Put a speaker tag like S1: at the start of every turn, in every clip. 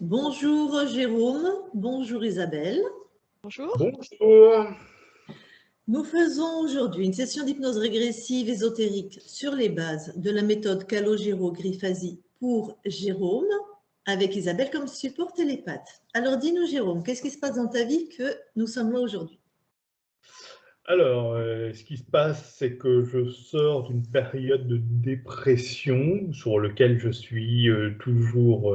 S1: Bonjour Jérôme, bonjour Isabelle.
S2: Bonjour.
S3: Bonjour.
S1: Nous faisons aujourd'hui une session d'hypnose régressive ésotérique sur les bases de la méthode Calogero-Grifasi pour Jérôme, avec Isabelle comme support télépathe. Alors dis-nous Jérôme, qu'est-ce qui se passe dans ta vie que nous sommes là aujourd'hui?
S3: Alors, ce qui se passe, c'est que je sors d'une période de dépression sur laquelle je suis toujours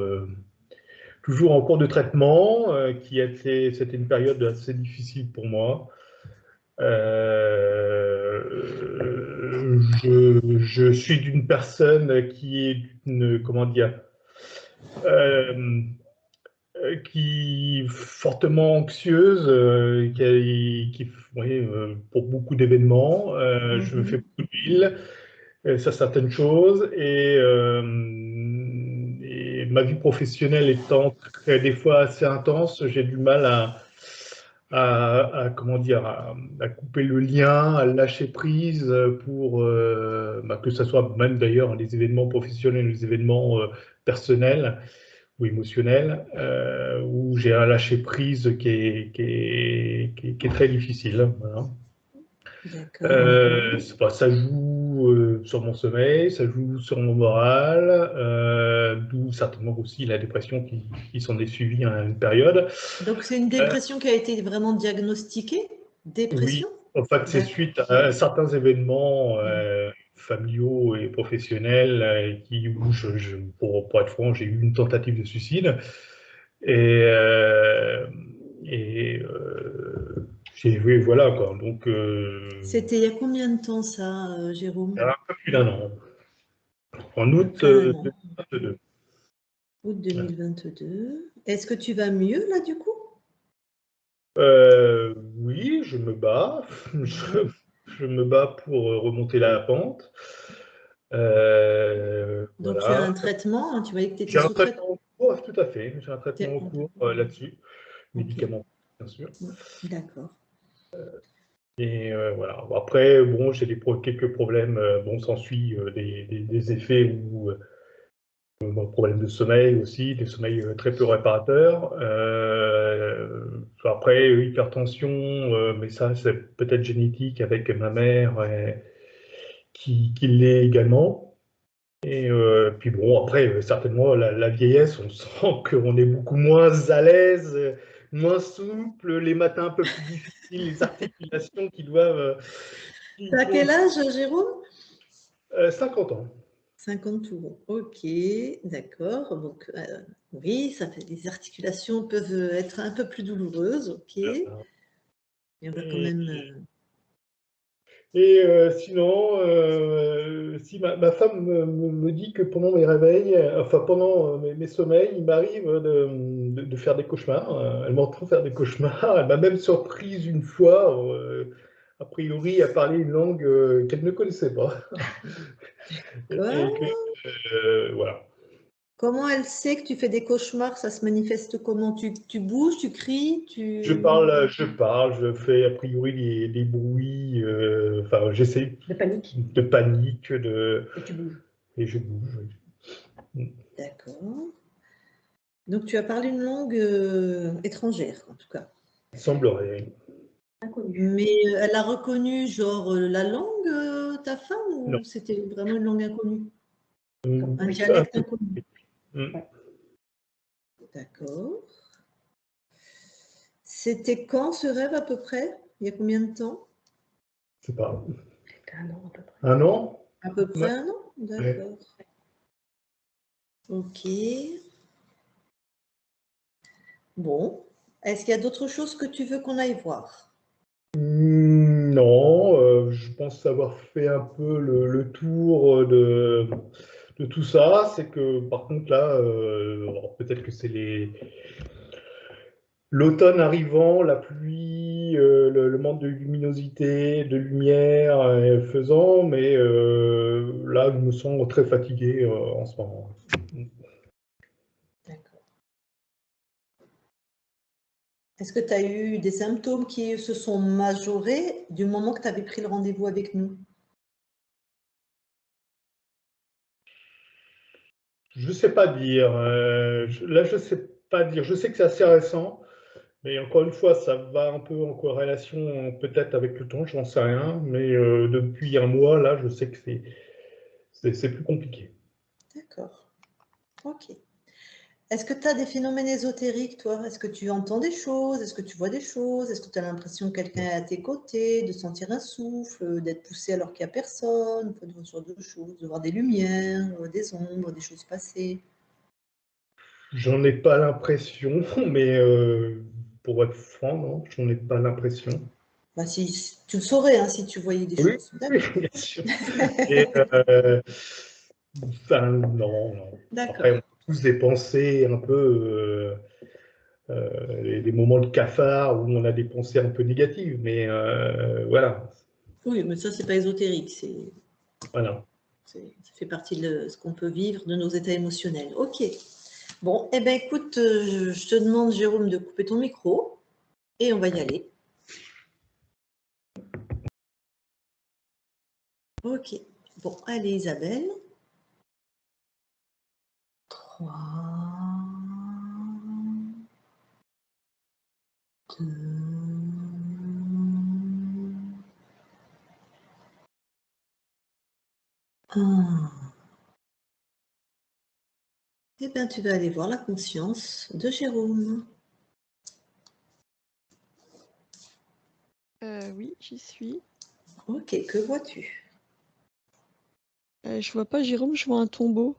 S3: en cours de traitement, c'était une période assez difficile pour moi. Je suis d'une personne qui est comment dire, qui est fortement anxieuse, oui, pour beaucoup d'événements. Je me fais beaucoup d'huile sur certaines choses et ma vie professionnelle étant des fois assez intense, j'ai du mal comment dire, à couper le lien, à lâcher prise pour que ce soit même d'ailleurs les événements professionnels, les événements personnels ou émotionnel, où j'ai un lâcher prise qui est très difficile. Voilà. Ça joue sur mon sommeil, ça joue sur mon moral, d'où certainement aussi la dépression qui s'en est suivie à une période.
S1: Donc c'est une dépression qui a été vraiment diagnostiquée? Dépression?
S3: Oui, en fait c'est suite à certains événements familiaux et professionnels où pour être franc, j'ai eu une tentative de suicide. Oui, voilà quoi. Donc,
S1: C'était il y a combien de temps ça, Jérôme?
S3: un peu plus d'1 an. En août 2022.
S1: Août 2022. Est-ce que tu vas mieux là du coup?
S3: Oui, je me bats. Je me bats pour remonter la pente.
S1: Donc
S3: Voilà.
S1: tu as un traitement, hein, tu m'as dit que tu étais
S3: J'ai un
S1: sous traitement.
S3: traitement en cours, tout à fait. J'ai un traitement en cours là-dessus, médicaments, bien sûr.
S1: D'accord.
S3: Et voilà. Après, bon, j'ai quelques problèmes. Bon, s'ensuit des effets ou problèmes de sommeil aussi, des sommeils très peu réparateurs. Après, hypertension, mais ça, c'est peut-être génétique avec ma mère qui l'est également. Et puis bon, après, certainement, la vieillesse, on sent qu'on est beaucoup moins à l'aise, moins souple, les matins un peu plus difficiles, les articulations qui doivent...
S1: T'as quel âge, Jérôme?
S3: 50 ans.
S1: 50 tours. Ok, d'accord. Donc, oui, ça fait, les articulations peuvent être un peu plus douloureuses. Ok. Et on va quand même...
S3: Et sinon, si ma femme me dit que pendant mes réveils, enfin pendant mes sommeils, il m'arrive de faire des cauchemars. Elle m'entend faire des cauchemars. Elle m'a même surprise une fois, a priori, à parler une langue qu'elle ne connaissait pas. Voilà.
S1: Comment elle sait que tu fais des cauchemars? Ça se manifeste comment? Tu bouges, tu cries,
S3: Je parle, je fais a priori des bruits, enfin j'essaie
S1: de panique.
S3: De panique,
S1: Et tu bouges.
S3: Et je bouge. Oui.
S1: D'accord. Donc tu as parlé une langue étrangère, en tout cas.
S3: Il semblerait.
S1: Inconnue. Mais elle a reconnu genre la langue, ta femme, ou c'était vraiment une langue inconnue? Un dialecte inconnu. D'accord. C'était quand ce rêve à peu près? Il y a combien de temps?
S3: Je sais pas.
S1: C'était 1 an à peu près.
S3: 1 an?
S1: À peu près 1 an? D'accord. Ok. Bon. Est-ce qu'il y a d'autres choses que tu veux qu'on aille voir?
S3: Non, je pense avoir fait un peu le tour de tout ça. C'est que par contre là, peut-être que c'est l'automne arrivant, la pluie, le manque de luminosité, de lumière faisant, mais là, je me sens très fatigué en ce moment.
S1: D'accord. Est-ce que tu as eu des symptômes qui se sont majorés du moment que tu avais pris le rendez-vous avec nous?
S3: Je ne sais pas dire. Là, je sais pas dire. Je sais que c'est assez récent, mais encore une fois, ça va un peu en corrélation peut-être avec le temps, j'en sais rien. Mais depuis un mois, là, je sais que c'est plus compliqué.
S1: D'accord. Ok. Est-ce que tu as des phénomènes ésotériques, toi? Est-ce que tu entends des choses? Est-ce que tu vois des choses? Est-ce que tu as l'impression que quelqu'un est à tes côtés, de sentir un souffle, d'être poussé alors qu'il n'y a personne, enfin, ce genre de choses, de voir des lumières, des ombres, des choses passer?
S3: J'en ai pas l'impression, mais pour être franc, non, j'en ai pas l'impression.
S1: Bah, si, tu le saurais hein, si tu voyais des
S3: Oui,
S1: choses.
S3: oui,
S1: D'accord.
S3: bien sûr. Et enfin, non, non. Après, on
S1: D'accord.
S3: a tous des pensées un peu, des moments de cafard où on a des pensées un peu négatives, mais voilà,
S1: Oui, mais ça, c'est pas ésotérique.
S3: voilà.
S1: Ça fait partie de ce qu'on peut vivre, de nos états émotionnels. Ok. Bon, eh ben écoute, je te demande, Jérôme, de couper ton micro et on va y aller. Ok. Bon, allez, Isabelle. 3, 2, 1. Eh bien, tu vas aller voir la conscience de Jérôme.
S2: Oui, j'y suis.
S1: Ok, que vois-tu?
S2: Je vois pas Jérôme, je vois un tombeau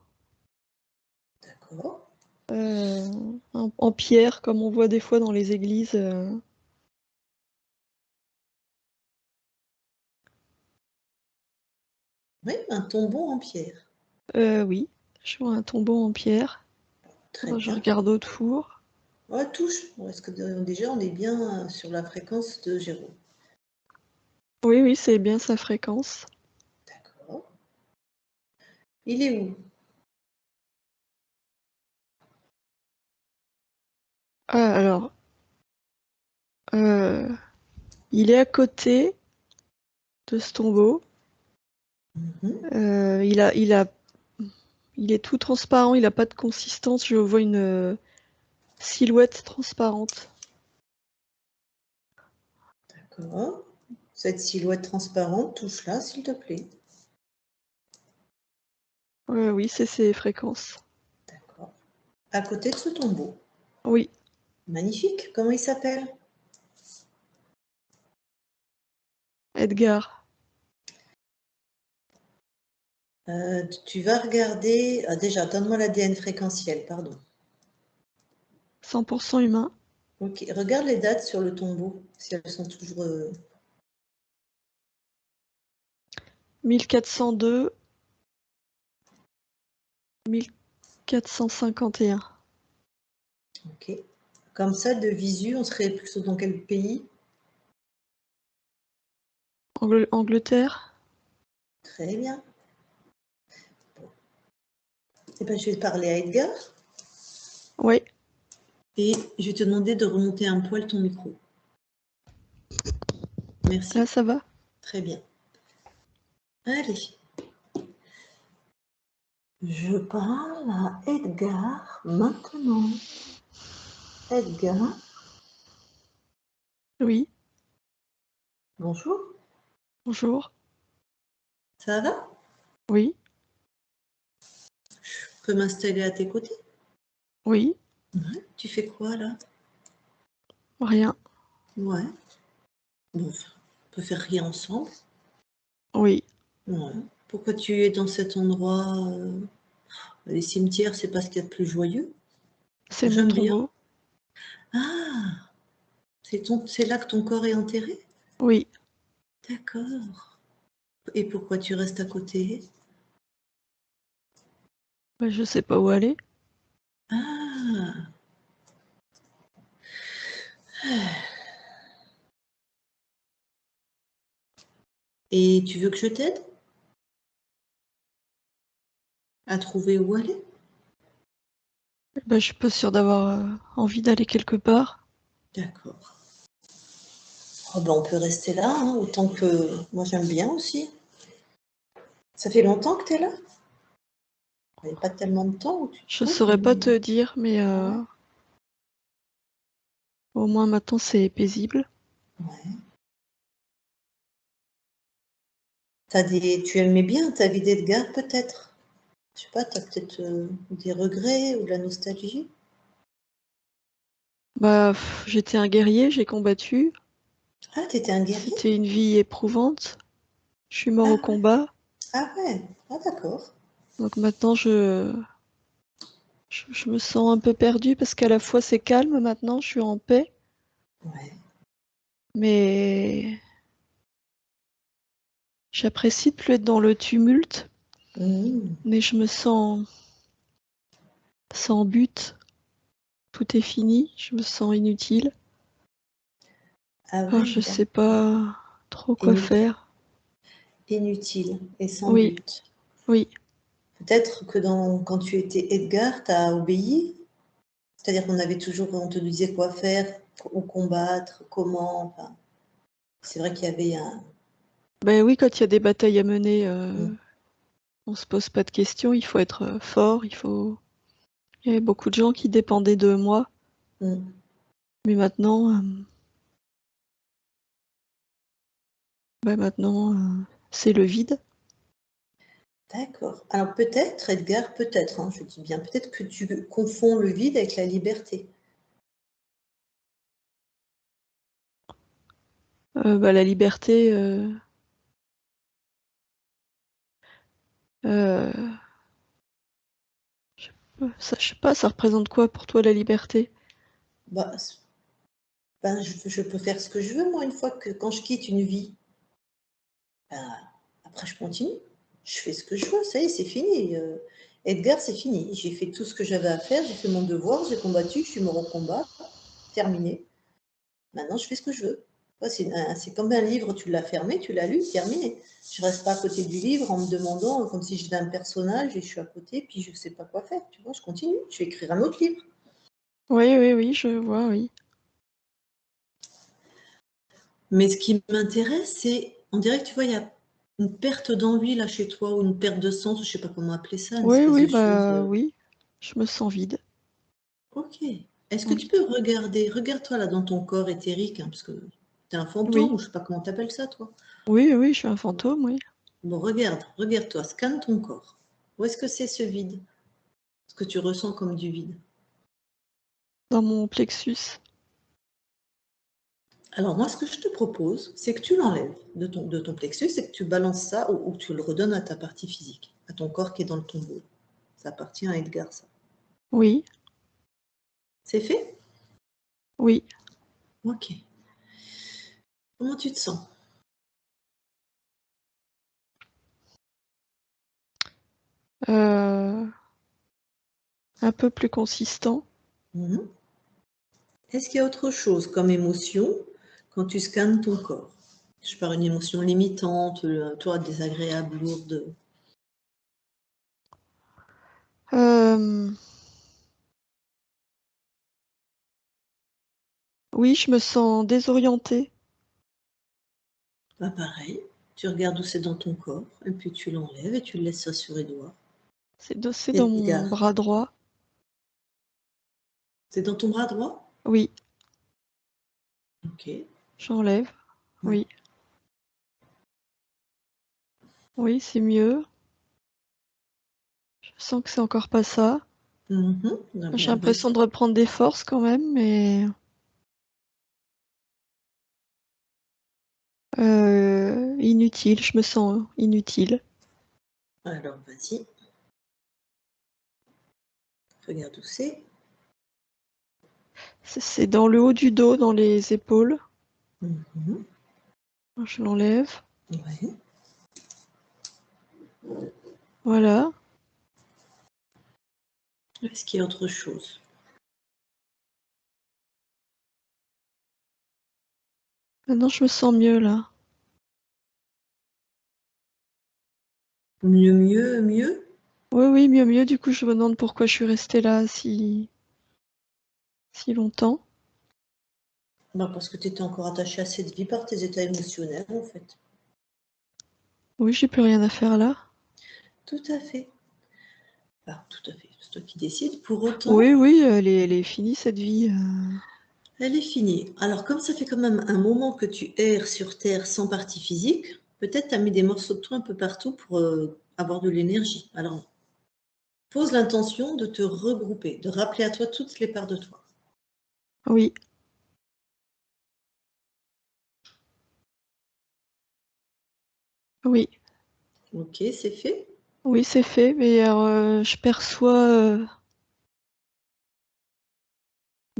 S1: D'accord.
S2: en pierre, comme on voit des fois dans les églises.
S1: Oui, un tombeau en pierre.
S2: Oui, je vois un tombeau en pierre.
S1: Très
S2: Alors, je
S1: bien.
S2: regarde autour.
S1: Ouais, touche. Est-ce que déjà on est bien sur la fréquence de Jérôme?
S2: Oui, oui, c'est bien sa fréquence.
S1: D'accord. Il est où?
S2: Ah, alors, il est à côté de ce tombeau.
S1: Mhm.
S2: Il est tout transparent, il n'a pas de consistance. Je vois une silhouette transparente.
S1: D'accord. Cette silhouette transparente, touche-la, s'il te plaît.
S2: Oui, c'est ses fréquences.
S1: D'accord. À côté de ce tombeau.
S2: Oui,
S1: Magnifique. Comment il s'appelle?
S2: Edgar.
S1: Tu vas regarder. Déjà, donne-moi l'ADN fréquentiel, pardon.
S2: 100% humain.
S1: Ok. Regarde les dates sur le tombeau, si elles sont toujours.
S2: 1402, 1451.
S1: Ok. Comme ça, de visu, on serait plutôt dans quel pays?
S2: Angleterre.
S1: Très bien. Eh ben, je vais parler à Edgar
S2: Oui,
S1: et je vais te demander de remonter un poil ton micro. Merci.
S2: là ça va.
S1: Très bien. Allez. Je parle à Edgar maintenant. Edgar,
S2: Oui,
S1: bonjour.
S2: bonjour.
S1: Ça va?
S2: Oui,
S1: Je peux m'installer à tes côtés?
S2: oui,
S1: Ouais. Tu fais quoi là?
S2: rien.
S1: Ouais. Bon, on peut faire rien ensemble.
S2: Oui,
S1: Ouais. Pourquoi tu es dans cet endroit? Les cimetières, c'est pas ce qu'il y a de plus joyeux.
S2: c'est mon
S1: J'aime bien.
S2: tombeau.
S1: Ah, c'est là que ton corps est enterré?
S2: Oui,
S1: D'accord. Et pourquoi tu restes à côté?
S2: bah, je sais pas où aller.
S1: Ah, et tu veux que je t'aide à trouver où aller?
S2: Bah, je suis pas sûre d'avoir envie d'aller quelque part.
S1: D'accord. Oh ben, on peut rester là, hein, autant que moi j'aime bien aussi. Ça fait longtemps que tu es là? Il n'y a pas tellement de temps où tu te
S2: Je
S1: trouves,
S2: saurais pas
S1: mais
S2: te dire, mais
S1: ouais.
S2: Au moins maintenant c'est paisible.
S1: Ouais. Tu aimais bien ta vie d'Edgar, peut-être? Je sais pas, tu as peut-être des regrets ou de la nostalgie?
S2: Bah, j'étais un guerrier, j'ai combattu.
S1: Ah, tu étais un guerrier?
S2: C'était une vie éprouvante. Je suis mort au
S1: Ah ouais,
S2: combat.
S1: ah ouais, ah d'accord.
S2: Donc maintenant je me sens un peu perdue parce qu'à la fois c'est calme maintenant, je suis en paix.
S1: Ouais.
S2: Mais j'apprécie de plus être dans le tumulte.
S1: Mhm.
S2: Mais je me sens sans but. Tout est fini, je me sens inutile.
S1: Ah
S2: Alors
S1: ouais,
S2: je sais pas trop quoi
S1: Inutile,
S2: faire.
S1: inutile et sans
S2: Oui,
S1: but.
S2: oui,
S1: Peut-être que quand tu étais Edgar, tu as obéi. C'est-à-dire on te disait quoi faire, où combattre, comment. Enfin, c'est vrai qu'il y avait un.
S2: ben oui, quand il y a des batailles à mener,
S1: Mm,
S2: on se pose pas de questions, il faut être fort, Il y avait beaucoup de gens qui dépendaient de moi,
S1: mm.
S2: mais maintenant, c'est le vide.
S1: D'accord. Alors peut-être, Edgar, peut-être, hein, je dis bien, peut-être que tu confonds le vide avec la liberté.
S2: La liberté, euh, je sais pas, ça représente quoi pour toi la liberté?
S1: Bah, ben, je peux faire ce que je veux, moi, une fois que quand je quitte une vie, ben, après je continue. Je fais ce que je veux, ça y est, c'est fini. Edgar, c'est fini. J'ai fait tout ce que j'avais à faire, j'ai fait mon devoir, j'ai combattu, je suis mort au combat, terminé. Maintenant, je fais ce que je veux. Ouais, c'est comme un livre, tu l'as fermé, tu l'as lu, terminé. Je reste pas à côté du livre en me demandant, comme si j'étais un personnage et je suis à côté, puis je ne sais pas quoi faire. Tu vois, je continue, je vais écrire un autre livre.
S2: Oui, oui, oui, je vois, oui.
S1: Mais ce qui m'intéresse, c'est, on dirait que tu vois, il y a une perte d'envie là chez toi, ou une perte de sens, je ne sais pas comment appeler ça, une
S2: Oui,
S1: espèce
S2: oui,
S1: de chose.
S2: bah oui, je me sens vide.
S1: Ok. Est-ce que tu
S2: Oui,
S1: peux regarde-toi là dans ton corps éthérique, hein, parce que tu es un fantôme,
S2: oui,
S1: ou je ne sais pas comment tu appelles ça, toi.
S2: oui, oui, je suis un fantôme, oui.
S1: Bon, regarde-toi, scanne ton corps. Où est-ce que c'est ce vide? Ce que tu ressens comme du vide.
S2: Dans mon plexus.
S1: Alors moi, ce que je te propose, c'est que tu l'enlèves de ton plexus et que tu balances ça ou que tu le redonnes à ta partie physique, à ton corps qui est dans le tombeau. Ça appartient à Edgar, ça.
S2: Oui,
S1: C'est fait?
S2: oui.
S1: Ok. Comment tu te sens?
S2: Euh, un peu plus consistant.
S1: Mhm. Est-ce qu'il y a autre chose comme émotion quand tu scannes ton corps? Je parle une émotion limitante, toi, désagréable, lourde.
S2: Euh, oui, je me sens désorientée.
S1: Bah, pareil, tu regardes où c'est dans ton corps et puis tu l'enlèves et tu le laisses ça sur les doigts.
S2: C'est dans mon
S1: Edgar,
S2: bras droit.
S1: c'est dans ton bras droit?
S2: Oui,
S1: Ok.
S2: j'enlève.
S1: Ouais.
S2: Oui, oui, c'est mieux. Je sens que c'est encore pas ça.
S1: Mhm. Ah
S2: J'ai
S1: bien,
S2: l'impression
S1: vas-y.
S2: de reprendre des forces quand même, mais inutile. Je me sens inutile.
S1: Alors, vas-y, regarde où c'est.
S2: C'est dans le haut du dos, dans les épaules.
S1: Mhm.
S2: Je l'enlève.
S1: Ouais.
S2: Voilà.
S1: Est-ce qu'il y a autre chose?
S2: Maintenant, je me sens mieux là.
S1: Mieux, mieux, mieux?
S2: Oui, oui, mieux, mieux. Du coup, je me demande pourquoi je suis restée là si longtemps.
S1: Bah, parce que tu étais encore attaché à cette vie par tes états émotionnels, en fait.
S2: Oui, j'ai plus rien à faire là.
S1: Tout à fait. Bah, tout à fait. C'est toi qui décides. Pour
S2: Oui,
S1: autant,
S2: oui, elle est finie cette vie.
S1: Elle est finie. Alors, comme ça fait quand même un moment que tu erres sur Terre sans partie physique, peut-être tu as mis des morceaux de toi un peu partout pour avoir de l'énergie. Alors, pose l'intention de te regrouper, de rappeler à toi toutes les parts de toi.
S2: Oui. Oui.
S1: Ok, c'est fait.
S2: Oui, c'est fait, mais je perçois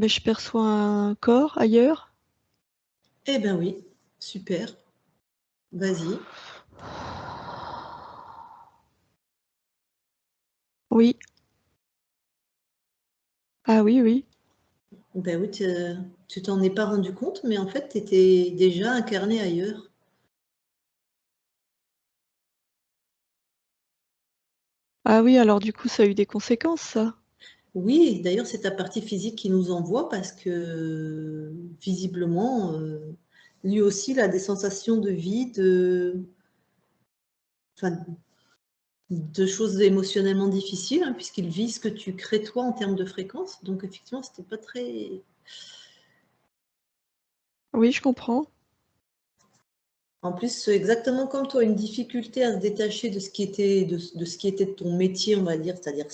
S2: je perçois un corps ailleurs.
S1: Eh ben oui, super. Vas-y.
S2: Oui. Ah oui, oui.
S1: Ben oui, tu t'en es pas rendu compte, mais en fait, tu étais déjà incarné ailleurs.
S2: Ah oui, alors du coup, ça a eu des conséquences, ça.
S1: Oui, d'ailleurs, c'est ta partie physique qui nous envoie parce que visiblement, lui aussi, il a des sensations de vide, enfin, de choses émotionnellement difficiles, hein, puisqu'il vit ce que tu crées toi en termes de fréquence. Donc, effectivement, c'était pas très.
S2: Oui, je comprends.
S1: En plus, exactement comme toi, une difficulté à se détacher de ce qui était de ce qui était de ton métier, on va dire, c'est-à-dire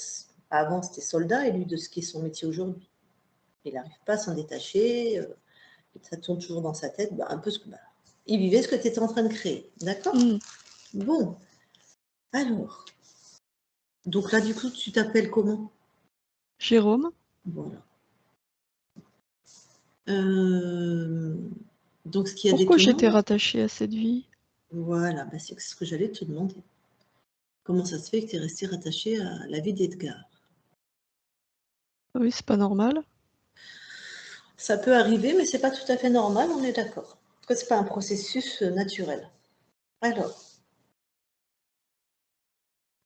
S1: avant c'était soldat et lui de ce qui est son métier aujourd'hui. Il n'arrive pas à s'en détacher, ça tourne toujours dans sa tête, un peu il vivait ce que tu étais en train de créer, d'accord?
S2: Mm.
S1: Bon, alors, donc là du coup tu t'appelles comment?
S2: Jérôme?
S1: Voilà. Donc ce qui est
S2: Pourquoi j'étais
S1: étonnant,
S2: rattachée à cette vie?
S1: voilà, c'est ce que j'allais te demander. Comment ça se fait que tu es resté rattaché à la vie d'Edgar?
S2: Oui, c'est pas normal.
S1: Ça peut arriver, mais c'est pas tout à fait normal, on est d'accord. Parce que c'est pas un processus naturel. Alors,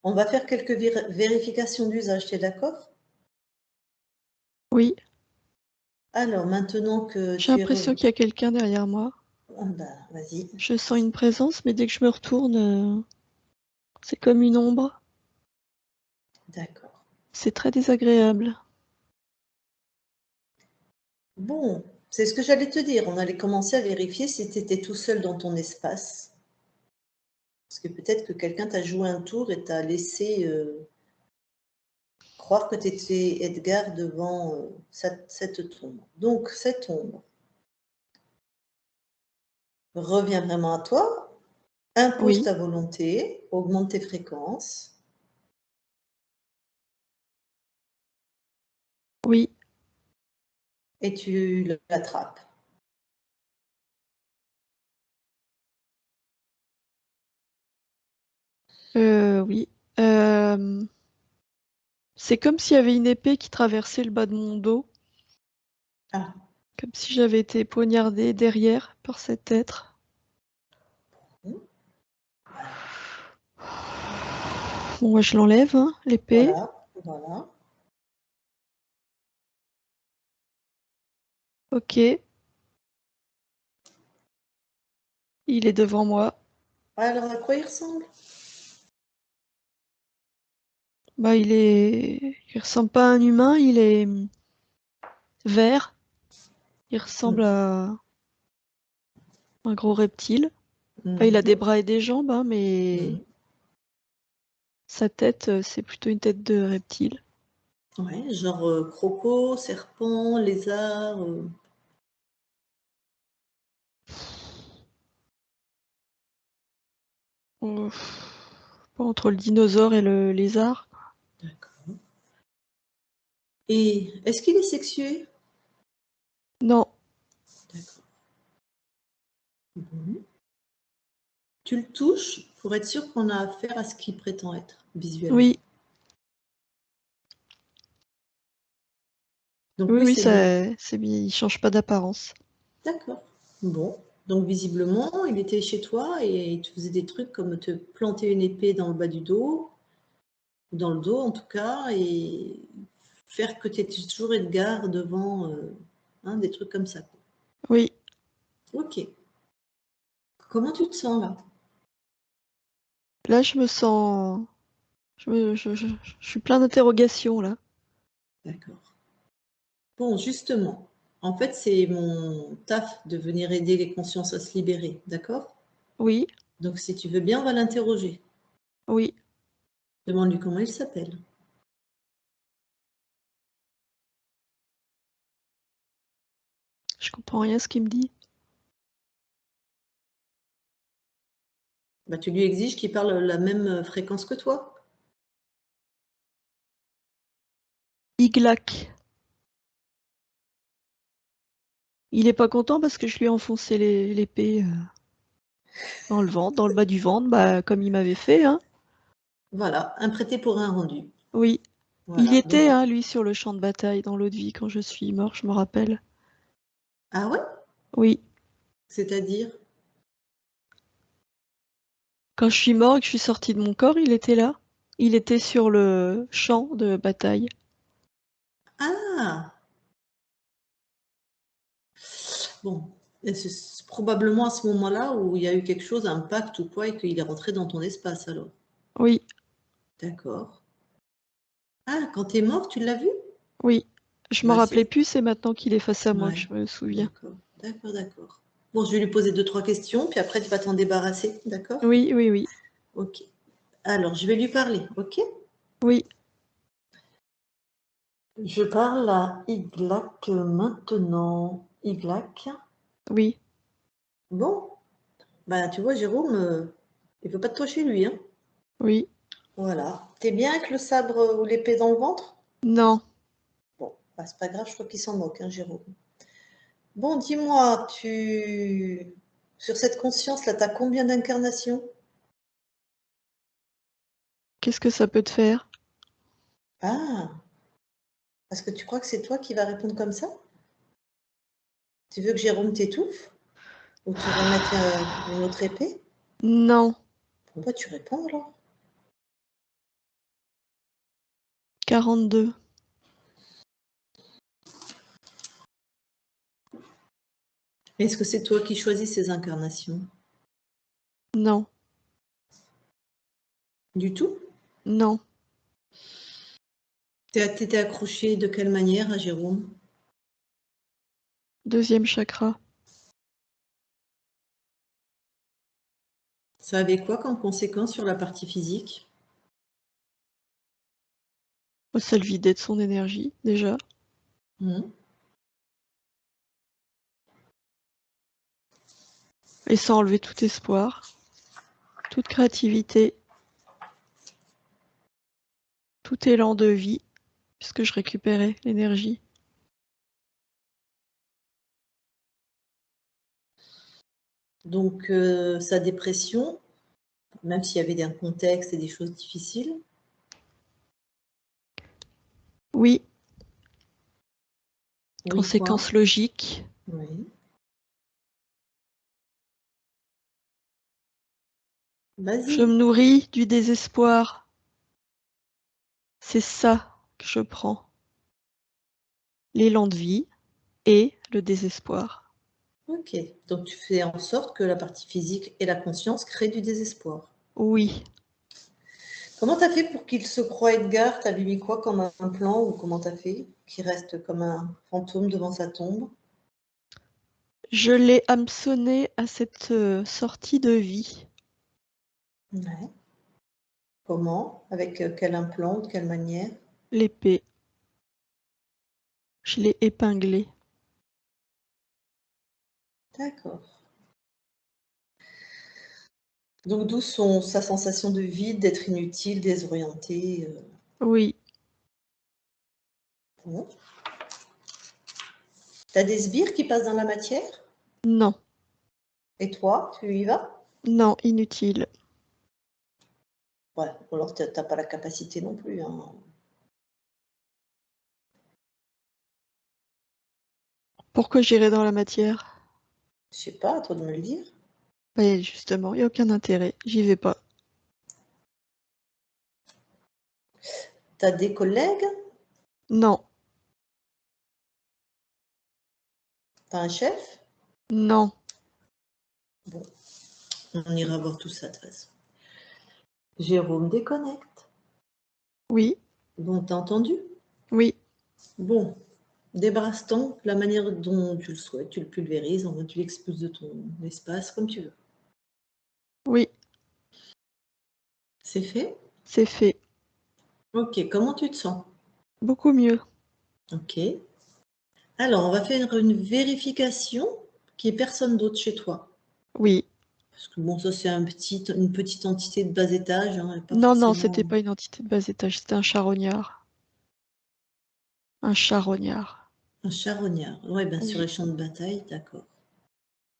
S1: on va faire quelques vérifications d'usage, tu es d'accord?
S2: Oui,
S1: Alors, maintenant que
S2: j'ai
S1: tu es
S2: l'impression qu'il y a quelqu'un derrière moi.
S1: Ah bah, vas-y.
S2: Je sens une présence, mais dès que je me retourne, c'est comme une ombre.
S1: D'accord.
S2: C'est très désagréable.
S1: Bon, c'est ce que j'allais te dire. On allait commencer à vérifier si tu étais tout seul dans ton espace. Parce que peut-être que quelqu'un t'a joué un tour et t'a laissé croire que tu étais Edgar devant cette tombe. Donc, cette ombre revient vraiment à toi, impose
S2: Oui,
S1: ta volonté, augmente tes fréquences,
S2: oui,
S1: et tu l'attrapes.
S2: oui. Euh, c'est comme s'il y avait une épée qui traversait le bas de mon dos,
S1: Ah,
S2: comme si j'avais été poignardée derrière par cet être.
S1: hmm,
S2: Bon, moi, je l'enlève, hein, l'épée.
S1: voilà, voilà.
S2: Ok, il est devant moi.
S1: Alors, à quoi il ressemble?
S2: Bah, il ressemble pas à un humain, il est vert. Il ressemble
S1: Mhm,
S2: à un gros reptile. Enfin, il a des
S1: mhm,
S2: bras et des jambes, hein, mais
S1: mhm.
S2: sa tête, c'est plutôt une tête de reptile.
S1: Ouais, genre croco, serpent, lézard.
S2: Euh, Pas entre le dinosaure et le lézard.
S1: D'accord. Et est-ce qu'il est sexué?
S2: Non,
S1: D'accord. Mhm. Tu le touches pour être sûr qu'on a affaire à ce qu'il prétend être visuellement.
S2: oui,
S1: Donc
S2: oui,
S1: oui,
S2: oui,
S1: c'est bien.
S2: c'est bien, il change pas d'apparence.
S1: D'accord. Bon. Donc visiblement, il était chez toi et tu faisais des trucs comme te planter une épée dans le bas du dos, ou dans le dos en tout cas, et faire que tu étais toujours Edgar devant, hein, des trucs comme ça, quoi.
S2: Oui,
S1: Ok. Comment tu te sens là?
S2: là, je me sens, je suis plein d'interrogations là.
S1: D'accord. Bon, justement. En fait, c'est mon taf de venir aider les consciences à se libérer, d'accord?
S2: Oui,
S1: Donc, si tu veux bien, on va l'interroger.
S2: oui.
S1: Demande-lui comment il s'appelle.
S2: Je comprends rien à ce qu'il me dit.
S1: Bah, tu lui exiges qu'il parle la même fréquence que toi.
S2: Iglac. Il est pas content parce que je lui ai enfoncé l'épée dans le ventre, dans le bas du ventre, bah, comme il m'avait fait, hein.
S1: Voilà, un prêté pour un rendu.
S2: Oui. Il
S1: Voilà.
S2: était,
S1: Donc,
S2: hein, lui, sur le champ de bataille dans l'eau de vie quand je suis mort, je me rappelle.
S1: ah ouais?
S2: Oui.
S1: C'est-à-dire?
S2: Quand je suis mort et que je suis sortie de mon corps, il était là. Il était sur le champ de bataille.
S1: Ah! Bon, et c'est probablement à ce moment-là où il y a eu quelque chose, un pacte ou quoi, et qu'il est rentré dans ton espace alors.
S2: Oui,
S1: D'accord. Ah, quand t'es mort, tu l'as vu?
S2: oui. Je me
S1: Bah,
S2: rappelais
S1: c'est...
S2: plus, c'est maintenant qu'il est face à moi que
S1: Ouais,
S2: je me souviens.
S1: d'accord, d'accord, d'accord. Bon, je vais lui poser 2, 3 questions, puis après tu vas t'en débarrasser, d'accord?
S2: Oui, oui, oui.
S1: Ok. Alors, je vais lui parler, ok?
S2: Oui,
S1: Je parle à Iglac maintenant. Iglac.
S2: oui.
S1: Bon, bah tu vois, Jérôme, il veut pas de toi chez lui, hein?
S2: Oui.
S1: Voilà. T'es bien avec le sabre ou l'épée dans le ventre?
S2: Non.
S1: Bon, bah, c'est pas grave, je crois qu'il s'en moque, hein, Jérôme. Bon, dis-moi, sur cette conscience-là, t'as combien d'incarnations?
S2: Qu'est-ce que ça peut te faire?
S1: Ah, parce que tu crois que c'est toi qui vas répondre comme ça? Tu veux que Jérôme t'étouffe? Ou te remette une autre épée?
S2: Non.
S1: Pourquoi tu réponds alors?
S2: 42.
S1: Est-ce que c'est toi qui choisis ces incarnations?
S2: Non.
S1: Du tout?
S2: Non.
S1: T'étais accroché de quelle manière à Jérôme?
S2: Deuxième chakra.
S1: Ça avait quoi comme conséquence sur la partie physique?
S2: Ça le vidait de son énergie, déjà.
S1: Hmm.
S2: Et ça enlevait tout espoir, toute créativité, tout élan de vie, puisque je récupérais l'énergie.
S1: Donc, sa dépression, même s'il y avait un contexte et des choses difficiles.
S2: Oui,
S1: Oui,
S2: conséquence
S1: quoi?
S2: logique.
S1: Oui.
S2: Je me
S1: Vas-y.
S2: nourris du désespoir. C'est ça que je prends. L'élan de vie et le désespoir.
S1: Ok. Donc, tu fais en sorte que la partie physique et la conscience créent du désespoir.
S2: Oui.
S1: Comment t'as fait pour qu'il se croie Edgar? T'as lui mis quoi comme un plan ou comment t'as fait? Qu'il reste comme un fantôme devant sa tombe?
S2: Je l'ai hameçonné à cette sortie de vie.
S1: Ouais. Comment? Avec quel implant? De quelle manière?
S2: L'épée. Je l'ai épinglée.
S1: D'accord. Donc, d'où sa sensation de vide, d'être inutile, désorienté.
S2: Oui.
S1: Bon. T'as des sbires qui passent dans la matière?
S2: Non.
S1: Et toi, tu y vas?
S2: Non, inutile.
S1: Ouais, ou alors t'as pas la capacité non plus, hein.
S2: Pourquoi j'irais dans la matière?
S1: Je sais pas, à toi de me le dire.
S2: Ben justement, il n'y a aucun intérêt. J'y vais pas.
S1: T'as des collègues?
S2: Non.
S1: T'as un chef?
S2: Non.
S1: Bon, on ira voir tout ça de toute façon. Jérôme déconnecte.
S2: Oui.
S1: Bon, t'as entendu?
S2: Oui.
S1: Bon, Débarrasse-t'en de la manière dont tu le souhaites. Tu le pulvérises, enfin, tu l'expulses de ton espace comme tu veux.
S2: Oui,
S1: C'est fait?
S2: c'est fait.
S1: Ok, comment tu te sens?
S2: Beaucoup mieux.
S1: Ok. Alors, on va faire une vérification qui est personne d'autre chez toi.
S2: Oui.
S1: Parce que bon, ça c'est une petite entité de bas étage, hein, et pas
S2: Non, non,
S1: forcément
S2: c'était pas une entité de bas étage, c'était un charognard. Un charognard.
S1: un charognard. Oui, bien sur
S2: Oui.
S1: les champs de bataille, d'accord.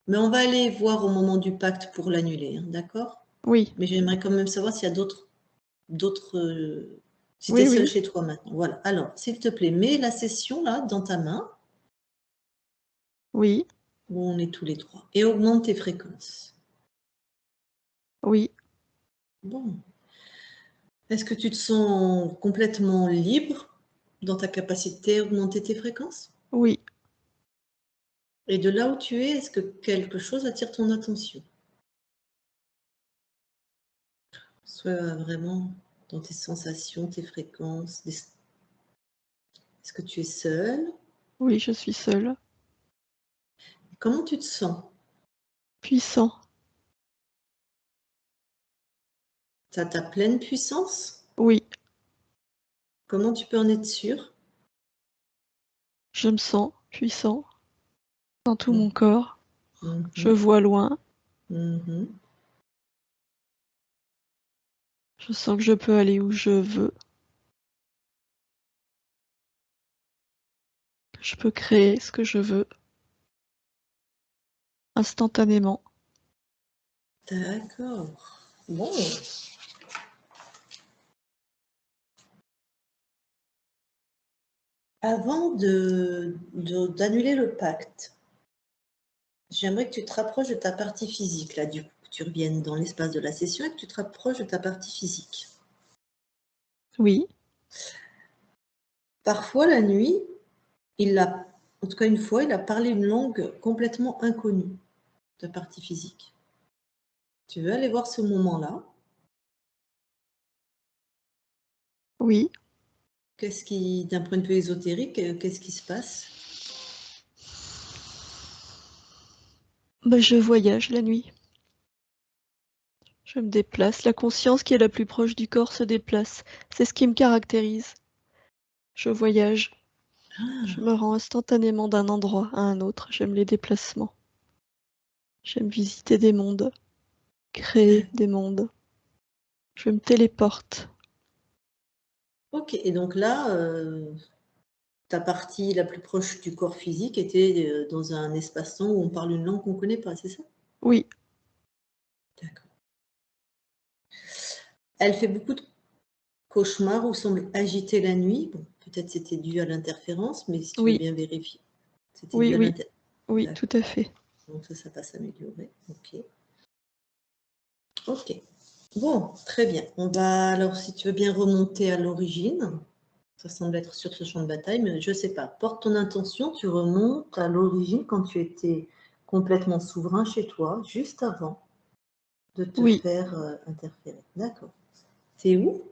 S1: Mais on va aller voir au moment du pacte pour l'annuler, hein, d'accord?
S2: Oui,
S1: Mais j'aimerais quand même savoir s'il y a si tu es
S2: oui,
S1: seul
S2: oui.
S1: chez toi maintenant. Voilà. Alors, s'il te plaît, mets la session là dans ta main,
S2: Oui,
S1: où on est tous les trois, et augmente tes fréquences.
S2: oui,
S1: Bon. Est-ce que tu te sens complètement libre dans ta capacité à augmenter tes fréquences?
S2: oui.
S1: Et de là où tu es, est-ce que quelque chose attire ton attention? Soit vraiment dans tes sensations, tes fréquences. Est-ce que tu es seul?
S2: Oui, je suis seule.
S1: Comment tu te sens?
S2: Puissant.
S1: Tu as ta pleine puissance?
S2: Oui,
S1: Comment tu peux en être sûr?
S2: je me sens puissant dans tout mon
S1: Mhm,
S2: corps. Je
S1: mhm,
S2: vois loin.
S1: mhm.
S2: Je sens que je peux aller où je veux. Je peux créer ce que je veux instantanément.
S1: D'accord. Bon. Avant d'annuler le pacte, j'aimerais que tu te rapproches de ta partie physique, là, du coup, que tu reviennes dans l'espace de la session et que tu te rapproches de ta partie physique.
S2: Oui,
S1: Parfois, la nuit, en tout cas une fois, il a parlé une langue complètement inconnue, ta partie physique. Tu veux aller voir ce moment-là?
S2: oui.
S1: D'un point de vue ésotérique, qu'est-ce qui se passe?
S2: Bah, je voyage la nuit. Je me déplace. La conscience qui est la plus proche du corps se déplace. C'est ce qui me caractérise. Je voyage. Je me rends instantanément d'un endroit à un autre. J'aime les déplacements. J'aime visiter des mondes, créer des mondes. Je me téléporte.
S1: Ok, et donc là, ta partie la plus proche du corps physique était dans un espace-temps où on parle une langue qu'on ne connaît pas, c'est ça?
S2: Oui,
S1: D'accord. Elle fait beaucoup de cauchemars ou semble agitée la nuit. Bon, peut-être c'était dû à l'interférence, mais si tu veux
S2: oui,
S1: bien vérifier. C'était dû
S2: oui,
S1: à
S2: oui,
S1: l'interférence.
S2: oui, tout
S1: D'accord.
S2: à fait.
S1: Donc ça va s'améliorer. Ok. Ok. Bon, très bien. On va alors, si tu veux bien remonter à l'origine. Ça semble être sur ce champ de bataille, mais je ne sais pas. Porte ton intention, tu remontes à l'origine quand tu étais complètement souverain chez toi, juste avant de te
S2: Oui,
S1: faire interférer. D'accord. C'est où?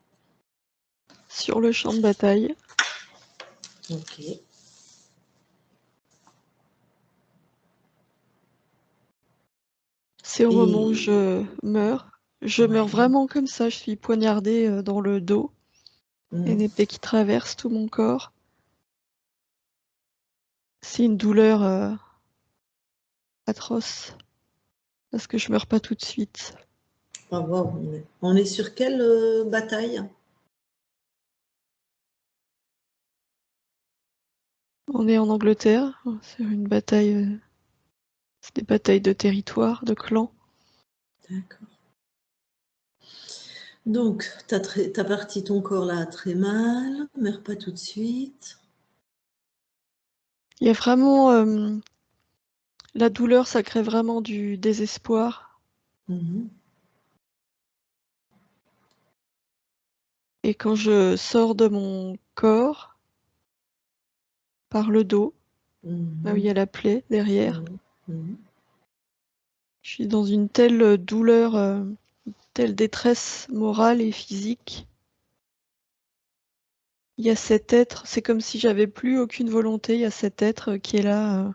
S2: sur le champ de bataille.
S1: Ok.
S2: C'est au moment où
S1: Et
S2: je meurs. Je meurs
S1: ouais.
S2: vraiment comme ça. Je suis poignardée dans le dos. Une
S1: Mhm.
S2: épée qui traverse tout mon corps. C'est une douleur atroce parce que je meurs pas tout de suite.
S1: Ah, wow. On est sur quelle bataille?
S2: On est en Angleterre. C'est une bataille. C'est des batailles de territoire, de clans.
S1: D'accord. Donc, t'as parti ton corps là très mal, meurs pas tout de suite.
S2: Il y a vraiment la douleur, ça crée vraiment du désespoir.
S1: Mhm.
S2: Et quand je sors de mon corps par le dos, là où il y
S1: Mhm.
S2: a la plaie derrière,
S1: Mhm. Mhm.
S2: je suis dans une telle douleur, telle détresse morale et physique Il y a cet être, c'est comme si j'avais plus aucune volonté, il y a cet être qui est là.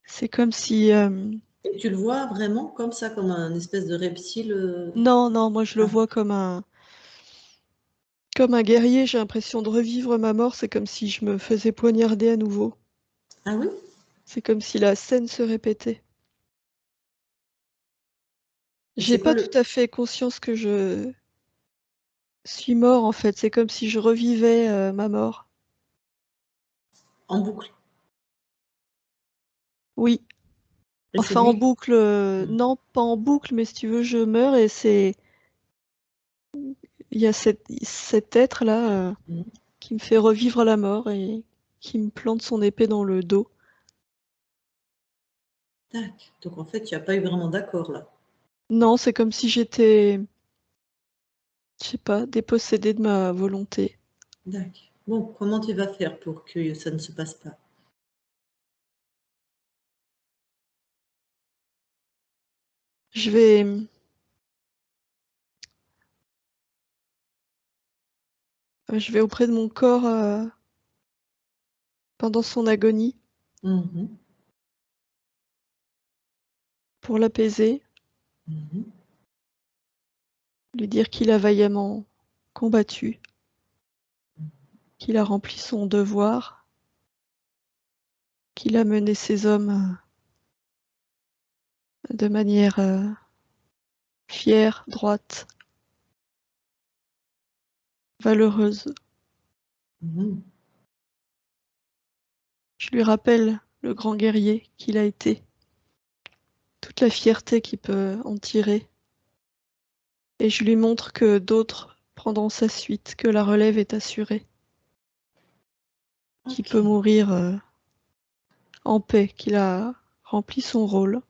S2: C'est comme si...
S1: Et tu le vois vraiment comme ça, comme un espèce de reptile.
S2: Non, non, moi je le
S1: Ah.
S2: vois comme un guerrier, j'ai l'impression de revivre ma mort, c'est comme si je me faisais poignarder à nouveau.
S1: Ah oui?
S2: C'est comme si la scène se répétait.
S1: Et
S2: J'ai
S1: c'est pas
S2: pas tout
S1: le
S2: à fait conscience que je suis mort en fait, c'est comme si je revivais ma mort.
S1: en boucle.
S2: Oui,
S1: Et c'est
S2: enfin en
S1: lui.
S2: boucle, non pas en boucle, mais si tu veux, je meurs et c'est... Il y a cet être-là
S1: Mhm.
S2: qui me fait revivre la mort et qui me plante son épée dans le dos.
S1: Tac. Donc en fait, tu n'as pas eu vraiment d'accord là.
S2: Non, c'est comme si j'étais, je sais pas, dépossédée de ma volonté.
S1: D'accord. Bon, comment tu vas faire pour que ça ne se passe pas?
S2: Je vais, je vais auprès de mon corps pendant son agonie
S1: Mhm.
S2: pour l'apaiser,
S1: Mhm.
S2: lui dire qu'il a vaillamment combattu, qu'il a rempli son devoir, qu'il a mené ses hommes de manière fière, droite, valeureuse.
S1: Mhm.
S2: Je lui rappelle le grand guerrier qu'il a été, toute la fierté qu'il peut en tirer, et je lui montre que d'autres prendront sa suite, que la relève est assurée, qu'il
S1: Ok.
S2: peut mourir en paix, qu'il a rempli son rôle.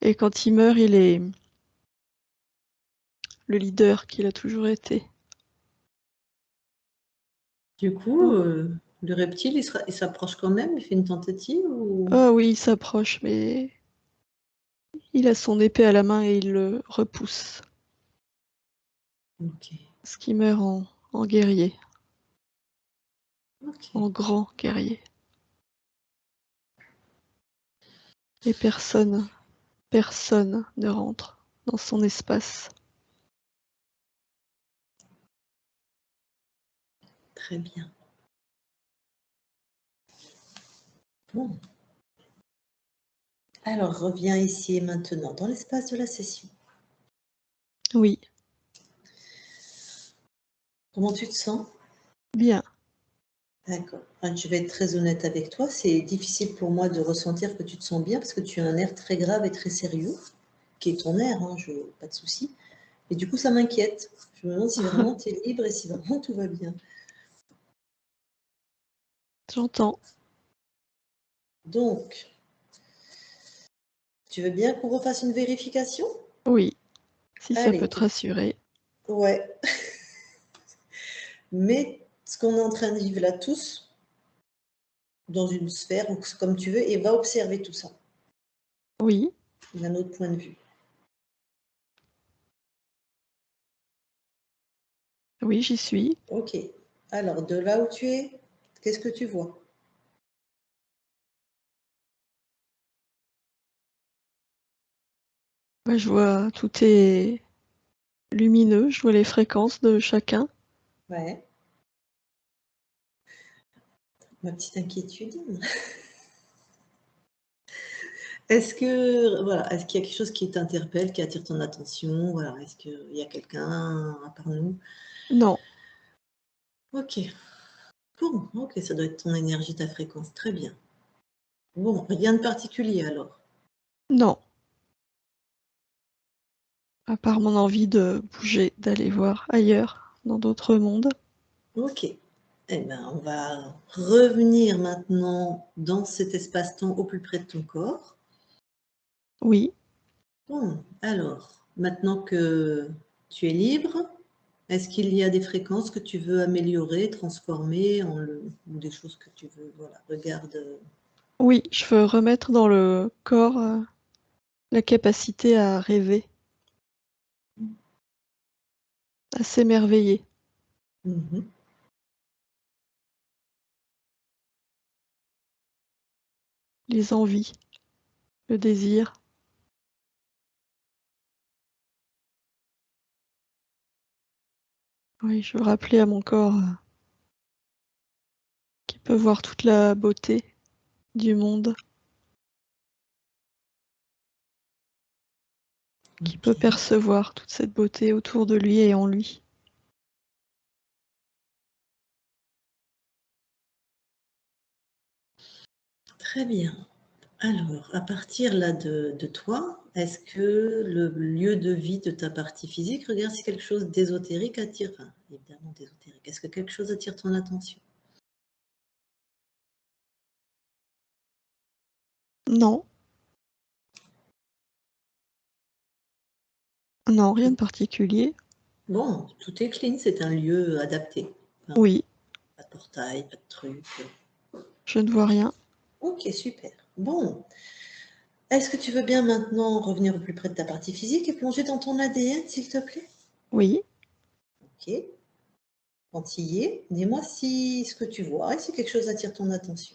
S2: Et quand il meurt, il est le leader qu'il a toujours été.
S1: Du coup, le reptile, il s'approche quand même, il fait une tentative ou...
S2: Ah oui, il s'approche, mais il a son épée à la main et il le repousse.
S1: Ok.
S2: Ce qui meurt en guerrier,
S1: Ok.
S2: en grand guerrier. Et personne ne rentre dans son espace.
S1: Très bien. Bon. Alors, reviens ici et maintenant dans l'espace de la session.
S2: Oui,
S1: Comment tu te sens?
S2: bien.
S1: D'accord. Enfin, je vais être très honnête avec toi. C'est difficile pour moi de ressentir que tu te sens bien parce que tu as un air très grave et très sérieux, qui est ton air, hein, pas de souci. Et du coup, ça m'inquiète. Je me demande si vraiment tu es libre et si vraiment tout va bien.
S2: J'entends.
S1: Donc, tu veux bien qu'on refasse une vérification?
S2: Oui, si ça peut
S1: Allez,
S2: te rassurer.
S1: ouais. Mets ce qu'on est en train de vivre là tous dans une sphère, ou comme tu veux, et va observer tout ça
S2: Oui,
S1: d'un autre point de vue.
S2: oui, j'y suis.
S1: Ok. Alors, de là où tu es, qu'est-ce que tu vois?
S2: Bah, je vois tout est lumineux, je vois les fréquences de chacun.
S1: Ouais. Ma petite inquiétude. Est-ce que, voilà, est-ce qu'il y a quelque chose qui t'interpelle, qui attire ton attention? Voilà, est-ce qu'il y a quelqu'un à part nous?
S2: Non,
S1: Ok. Bon, ok, ça doit être ton énergie, ta fréquence. Très bien. Bon, rien de particulier alors.
S2: non. À part mon envie de bouger, d'aller voir ailleurs, dans d'autres mondes.
S1: Ok. Eh bien, on va revenir maintenant dans cet espace-temps au plus près de ton corps.
S2: Oui,
S1: Bon, alors, maintenant que tu es libre, est-ce qu'il y a des fréquences que tu veux améliorer, transformer ou des choses que tu veux, voilà, regarde.
S2: oui, je veux remettre dans le corps la capacité à rêver. à s'émerveiller.
S1: Mhm.
S2: Les envies, le désir. Oui, je veux rappeler à mon corps qu'il peut voir toute la beauté du monde, qu'il peut
S1: Ok.
S2: percevoir toute cette beauté autour de lui et en lui.
S1: Très bien. Alors, à partir là de toi, est-ce que le lieu de vie de ta partie physique, regarde si quelque chose d'ésotérique attire, enfin, évidemment d'ésotérique, est-ce que quelque chose attire ton attention?
S2: Non, non, rien de particulier.
S1: Bon, tout est clean, c'est un lieu adapté. Enfin,
S2: Oui,
S1: pas de portail, pas de truc.
S2: je ne vois rien.
S1: Ok, super. Bon, est-ce que tu veux bien maintenant revenir au plus près de ta partie physique et plonger dans ton ADN, s'il te plaît?
S2: Oui,
S1: Ok. Quand il y est, dis-moi si ce que tu vois et si quelque chose attire ton attention.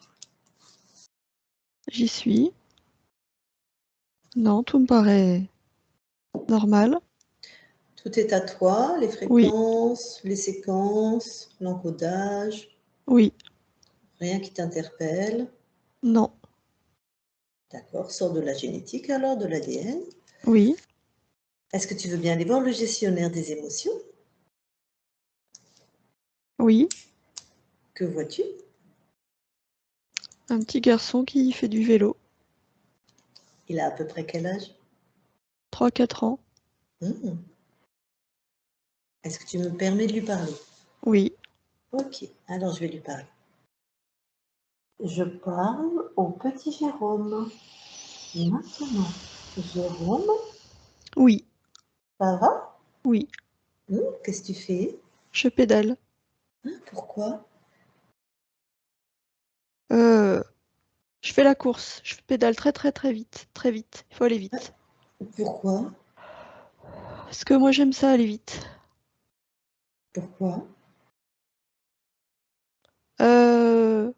S2: j'y suis. Non, tout me paraît normal.
S1: Tout est à toi, les
S2: Oui,
S1: fréquences, les séquences, l'encodage,
S2: oui,
S1: rien qui t'interpelle.
S2: non,
S1: D'accord, sors de la génétique alors, de l'ADN.
S2: oui,
S1: Est-ce que tu veux bien aller voir le gestionnaire des émotions?
S2: oui.
S1: Que vois-tu?
S2: Un petit garçon qui fait du vélo,
S1: Il a à peu près quel âge?
S2: 3-4 ans.
S1: Hmm. Est-ce que tu me permets de lui parler?
S2: Oui,
S1: Ok, alors je vais lui parler. Je parle au petit Jérôme. Maintenant, Jérôme,
S2: oui,
S1: ça va?
S2: oui.
S1: Qu'est-ce que tu fais?
S2: Je pédale.
S1: Pourquoi?
S2: Euh, je fais la course. Je pédale très très très vite. Très vite. Il faut aller vite.
S1: Pourquoi?
S2: Parce que moi j'aime ça aller vite.
S1: Pourquoi?
S2: Euh,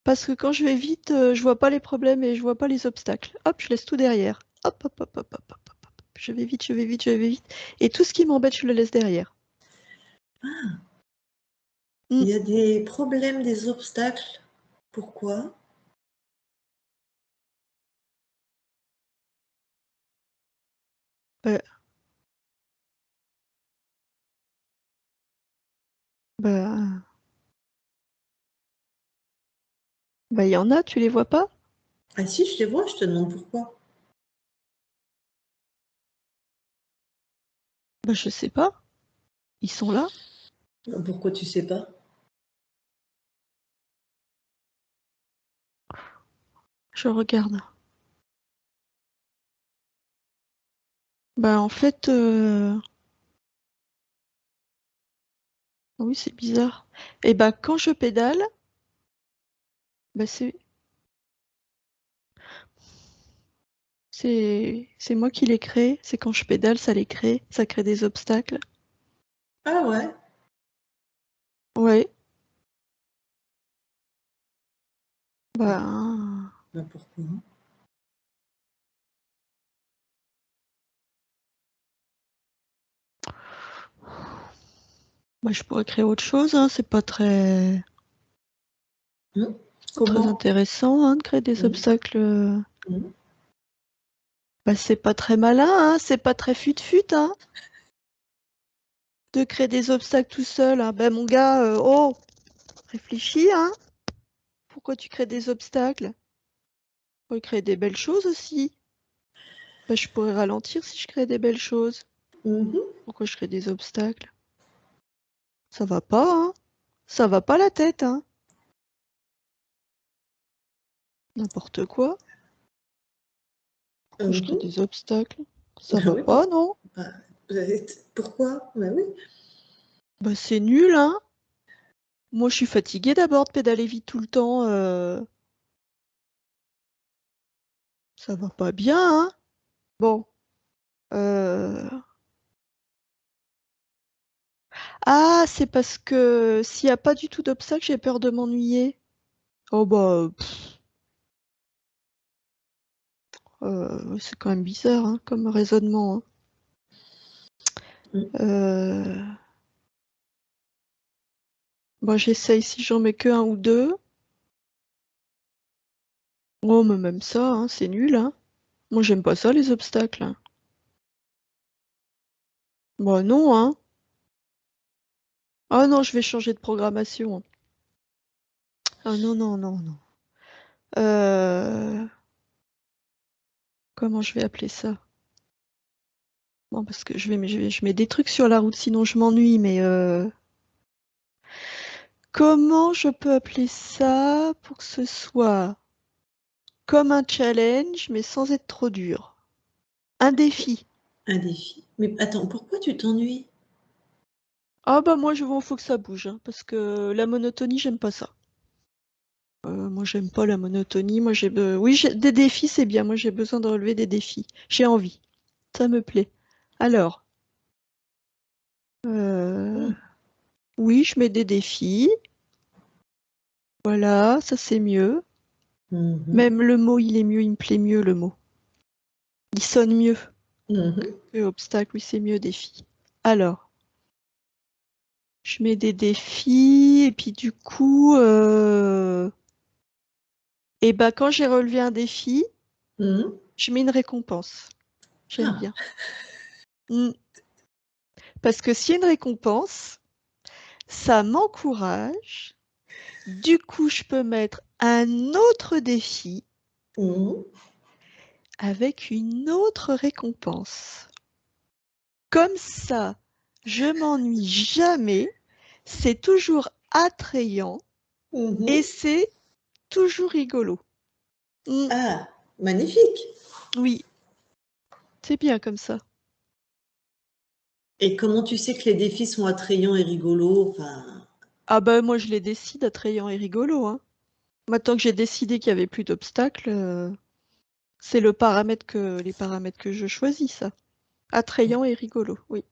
S2: Parce que quand je vais vite, je vois pas les problèmes et je vois pas les obstacles. Hop, je laisse tout derrière. Hop, hop, hop, hop, hop, hop, hop, hop. Je vais vite, je vais vite, je vais vite. Et tout ce qui m'embête, je le laisse derrière. Mm.
S1: Il y a des problèmes, des obstacles. Pourquoi?
S2: Euh, bah, il y en a, tu les vois pas?
S1: Ah si, je les vois, je te demande pourquoi.
S2: Bah, je sais pas. Ils sont là.
S1: Pourquoi tu sais pas?
S2: Je regarde. Bah, en fait, oui, c'est bizarre. Et bah, quand je pédale, bah, c'est moi qui les crée. C'est quand je pédale, ça les crée. Ça crée des obstacles.
S1: Ah ouais?
S2: Ouais. Bah,
S1: Bah pourquoi?
S2: je pourrais créer autre chose, hein. C'est pas très,
S1: Hmm.
S2: très
S1: Comment?
S2: intéressant, hein, de créer des
S1: Hmm.
S2: obstacles.
S1: Hmm.
S2: Bah, c'est pas très malin, hein. C'est pas très fut-fut, hein, de créer des obstacles tout seul, hein. Ben, mon gars, oh, réfléchis, hein. Pourquoi tu crées des obstacles? Tu pourrais créer des belles choses aussi. Bah, je pourrais ralentir si je crée des belles choses.
S1: Mhm.
S2: Pourquoi je crée des obstacles? Ça va pas, hein. Ça va pas la tête, hein. N'importe quoi. Pourquoi je crée
S1: Mhm.
S2: des obstacles? Ça
S1: Ah
S2: va
S1: oui,
S2: pas, non?
S1: bah, pourquoi? Bah oui.
S2: Bah, c'est nul, hein. Moi, je suis fatiguée d'abord de pédaler vite tout le temps. Ça va pas bien, hein. Bon, euh, Ah, c'est parce que s'il n'y a pas du tout d'obstacle, j'ai peur de m'ennuyer. Oh bah, c'est quand même bizarre hein, comme raisonnement. Hein. Bon, j'essaye si j'en mets que un ou deux. Oh, mais même ça, hein, c'est nul. Hein. Moi, j'aime pas ça, les obstacles. Hein. Bah non, hein. Ah non, je vais changer de programmation. Hein. Ah non, non, non, non. Comment je vais appeler ça? Bon, parce que je mets des trucs sur la route, sinon je m'ennuie, mais comment je peux appeler ça pour que ce soit comme un challenge, mais sans être trop dur? Un défi.
S1: Un défi. Mais attends, pourquoi tu t'ennuies?
S2: Ah bah moi, faut que ça bouge, hein, parce que la monotonie, j'aime pas ça. Moi, j'aime pas la monotonie. Moi, oui, des défis, c'est bien. Moi, j'ai besoin de relever des défis. J'ai envie. Ça me plaît. Alors, oui, je mets des défis. Voilà, ça c'est mieux. Même le mot, il est mieux, il me plaît mieux le mot. Il sonne mieux que obstacle, oui, c'est mieux défi. Alors, je mets des défis et puis du coup, et bah quand j'ai relevé un défi, je mets une récompense. J'aime bien. Parce que s'il y a une récompense, ça m'encourage. Du coup, je peux mettre un autre défi avec une autre récompense. Comme ça, je m'ennuie jamais, c'est toujours attrayant et c'est toujours rigolo.
S1: Ah, magnifique.
S2: Oui, c'est bien comme ça.
S1: Et comment tu sais que les défis sont attrayants et rigolos? Enfin...
S2: Ah bah moi je les décide attrayant et rigolo. Hein. Maintenant que j'ai décidé qu'il n'y avait plus d'obstacles, c'est les paramètres que je choisis, ça. Attrayant et rigolo, oui.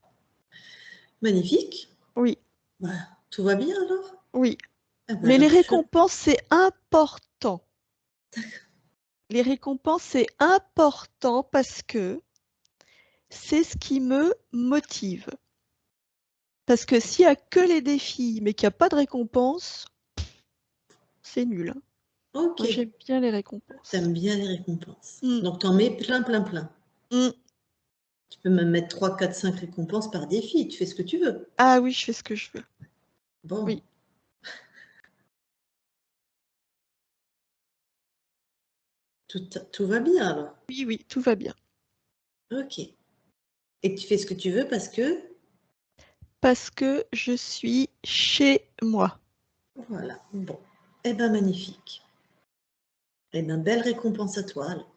S1: Magnifique.
S2: Oui.
S1: Voilà. Tout va bien alors?
S2: Oui.
S1: Ah ben
S2: Mais les
S1: alors,
S2: récompenses, c'est important. Les récompenses, c'est important parce que c'est ce qui me motive. Parce que s'il n'y a que les défis, mais qu'il n'y a pas de récompense, c'est nul. Hein.
S1: Ok.
S2: Moi, j'aime bien les récompenses.
S1: T'aimes bien les récompenses. Donc, t'en mets plein, plein, plein. Tu peux même mettre 3, 4, 5 récompenses par défi. Tu fais ce que tu veux.
S2: Ah oui, je fais ce que je veux.
S1: Bon.
S2: Oui.
S1: Tout va bien alors?
S2: Oui, oui, tout va bien.
S1: Ok. Et tu fais ce que tu veux parce que?
S2: Parce que je suis chez moi.
S1: Voilà. Bon. Eh bien, magnifique. Eh bien, belle récompense à toi. Alors.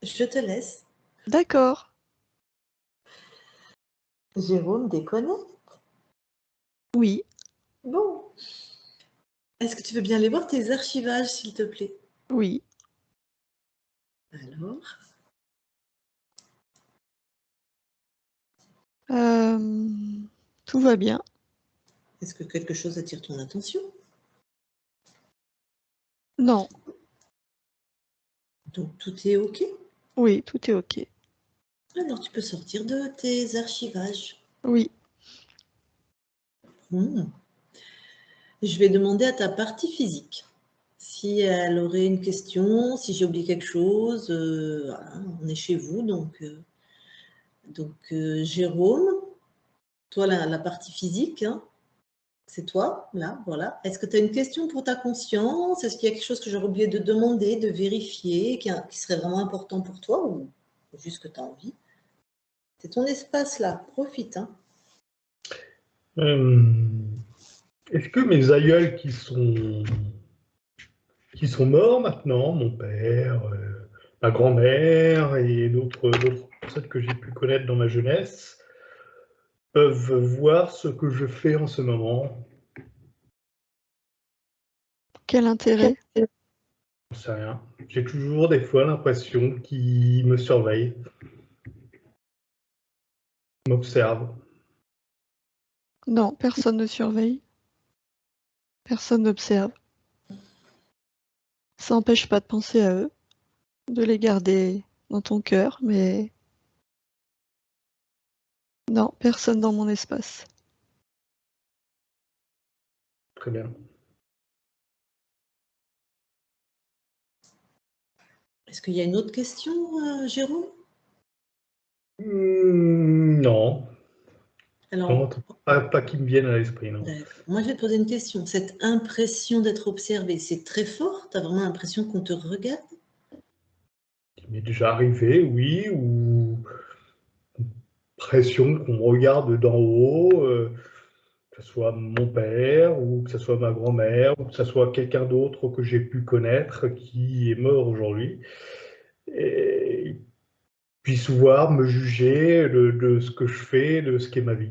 S1: Je te laisse.
S2: D'accord.
S1: Jérôme déconnecte.
S2: Oui.
S1: Bon. Est-ce que tu veux bien aller voir tes archivages, s'il te plaît?
S2: Oui.
S1: Alors?
S2: Tout va bien.
S1: Est-ce que quelque chose attire ton attention?
S2: Non.
S1: Donc, tout est OK?
S2: Oui, tout est OK.
S1: Alors, tu peux sortir de tes archivages.
S2: Oui.
S1: Je vais demander à ta partie physique si elle aurait une question, si j'ai oublié quelque chose. Voilà, on est chez vous, donc Jérôme, toi, la partie physique, hein, c'est toi, là, voilà. Est-ce que tu as une question pour ta conscience? Est-ce qu'il y a quelque chose que j'aurais oublié de demander, de vérifier, qui serait vraiment important pour toi ou juste que tu as envie? C'est ton espace là, profite. Hein.
S3: Est-ce que mes aïeuls qui sont morts maintenant, mon père, ma grand-mère et d'autres personnes que j'ai pu connaître dans ma jeunesse, peuvent voir ce que je fais en ce moment?
S2: Quel intérêt?
S3: J'en sais rien. J'ai toujours des fois l'impression qu'ils me surveillent, m'observent.
S2: Non, personne ne surveille. Personne n'observe. Ça n'empêche pas de penser à eux, de les garder dans ton cœur, mais non, personne dans mon espace.
S3: Très bien.
S1: Est-ce qu'il y a une autre question, Jérôme?
S3: Non,
S1: Alors,
S3: non, pas qui me viennent à l'esprit, non.
S1: d'accord. Moi, je vais te poser une question. Cette impression d'être observé, c'est très fort? Tu as vraiment l'impression qu'on te regarde?
S3: Il m'est déjà arrivé, oui, ou pression qu'on me regarde d'en haut, que ce soit mon père, ou que ce soit ma grand-mère, ou que ce soit quelqu'un d'autre que j'ai pu connaître qui est mort aujourd'hui, et puisse voir, me juger de ce que je fais, de ce qu'est ma vie.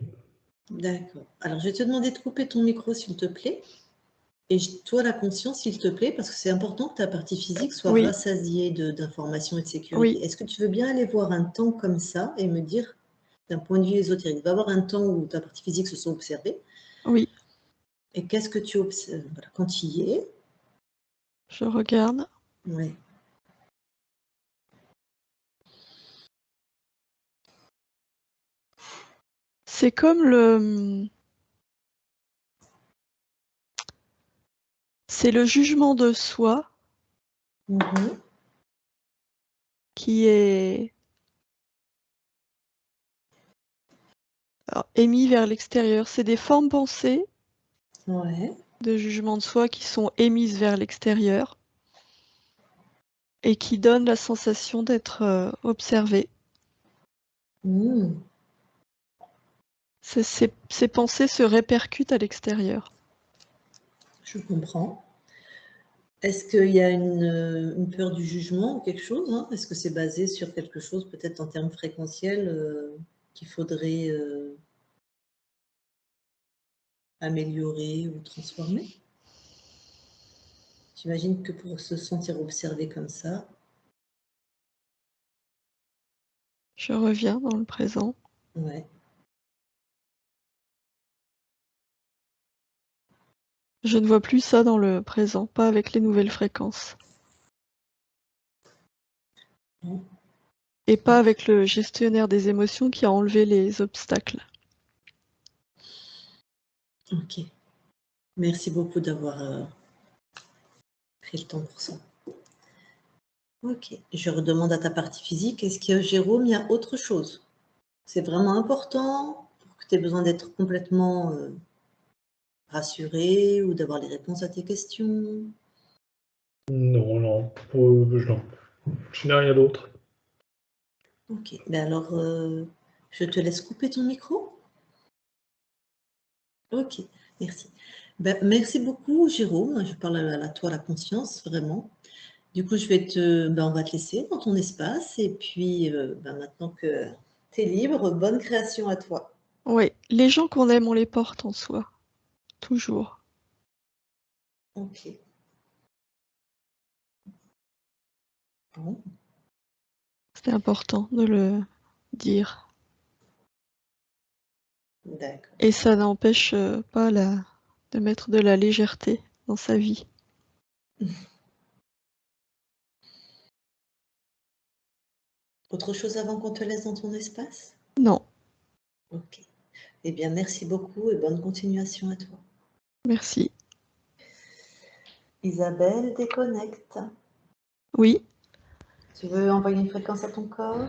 S1: D'accord. Alors, je vais te demander de couper ton micro, s'il te plaît. Et toi, la conscience, s'il te plaît, parce que c'est important que ta partie physique soit
S2: Oui,
S1: rassasiée d'informations et de sécurité.
S2: oui,
S1: Est-ce que tu veux bien aller voir un temps comme ça et me dire, d'un point de vue ésotérique, il va y avoir un temps où ta partie physique se soit observée.
S2: oui,
S1: Et qu'est-ce que tu observes? Voilà, quand tu y es,
S2: je regarde.
S1: ouais.
S2: C'est comme c'est le jugement de soi
S1: Mhm.
S2: qui est émis vers l'extérieur. C'est des formes pensées
S1: Ouais.
S2: de jugement de soi qui sont émises vers l'extérieur et qui donnent la sensation d'être observé.
S1: Mm.
S2: Ces pensées se répercutent à l'extérieur.
S1: Je comprends. Est-ce qu'il y a une peur du jugement ou quelque chose, hein? Est-ce que c'est basé sur quelque chose, peut-être en termes fréquentiels, qu'il faudrait améliorer ou transformer? J'imagine que pour se sentir observé comme ça,
S2: Je reviens dans le présent.
S1: ouais.
S2: Je ne vois plus ça dans le présent, pas avec les nouvelles fréquences.
S1: Bon.
S2: Et pas avec le gestionnaire des émotions qui a enlevé les obstacles.
S1: Ok. Merci beaucoup d'avoir pris le temps pour ça. Ok. Je redemande à ta partie physique, est-ce que Jérôme, il y a autre chose? C'est vraiment important pour que tu aies besoin d'être complètement rassuré ou d'avoir les réponses à tes questions?
S3: Non, non, non. Je n'ai rien d'autre.
S1: Ok. Ben alors, je te laisse couper ton micro. Ok, merci. Ben, merci beaucoup, Jérôme. Je parle à toi, la conscience, vraiment. Du coup, on va te laisser dans ton espace. Et puis, ben, maintenant que tu es libre, bonne création à toi.
S2: Oui, les gens qu'on aime, on les porte en soi. Toujours.
S1: Ok. Bon,
S2: C'est important de le dire.
S1: d'accord.
S2: Et ça n'empêche pas de mettre de la légèreté dans sa vie.
S1: Autre chose avant qu'on te laisse dans ton espace?
S2: Non,
S1: Ok. Eh bien, merci beaucoup et bonne continuation à toi.
S2: merci.
S1: Isabelle, déconnecte.
S2: Oui,
S1: Tu veux envoyer une fréquence à ton corps?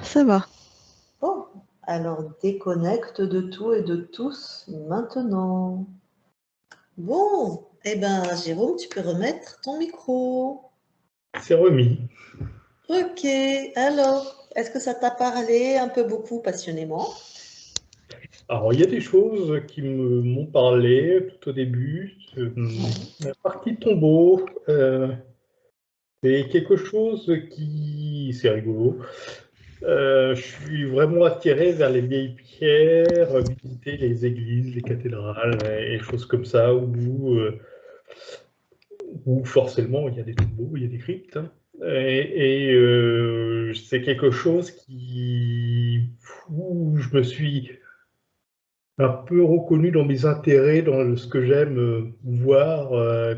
S2: ça va.
S1: Bon, alors déconnecte de tout et de tous maintenant. Bon, eh ben, Jérôme, tu peux remettre ton micro.
S3: C'est remis.
S1: Ok, alors, est-ce que ça t'a parlé un peu beaucoup passionnément?
S3: Alors, il y a des choses qui m'ont parlé tout au début.
S1: Ouais.
S3: La partie tombeau, c'est quelque chose qui... C'est rigolo. Je suis vraiment attiré vers les vieilles pierres, visiter les églises, les cathédrales et choses comme ça, où forcément il y a des tombeaux, il y a des cryptes, hein. C'est quelque chose où je me suis un peu reconnu dans mes intérêts, dans ce que j'aime voir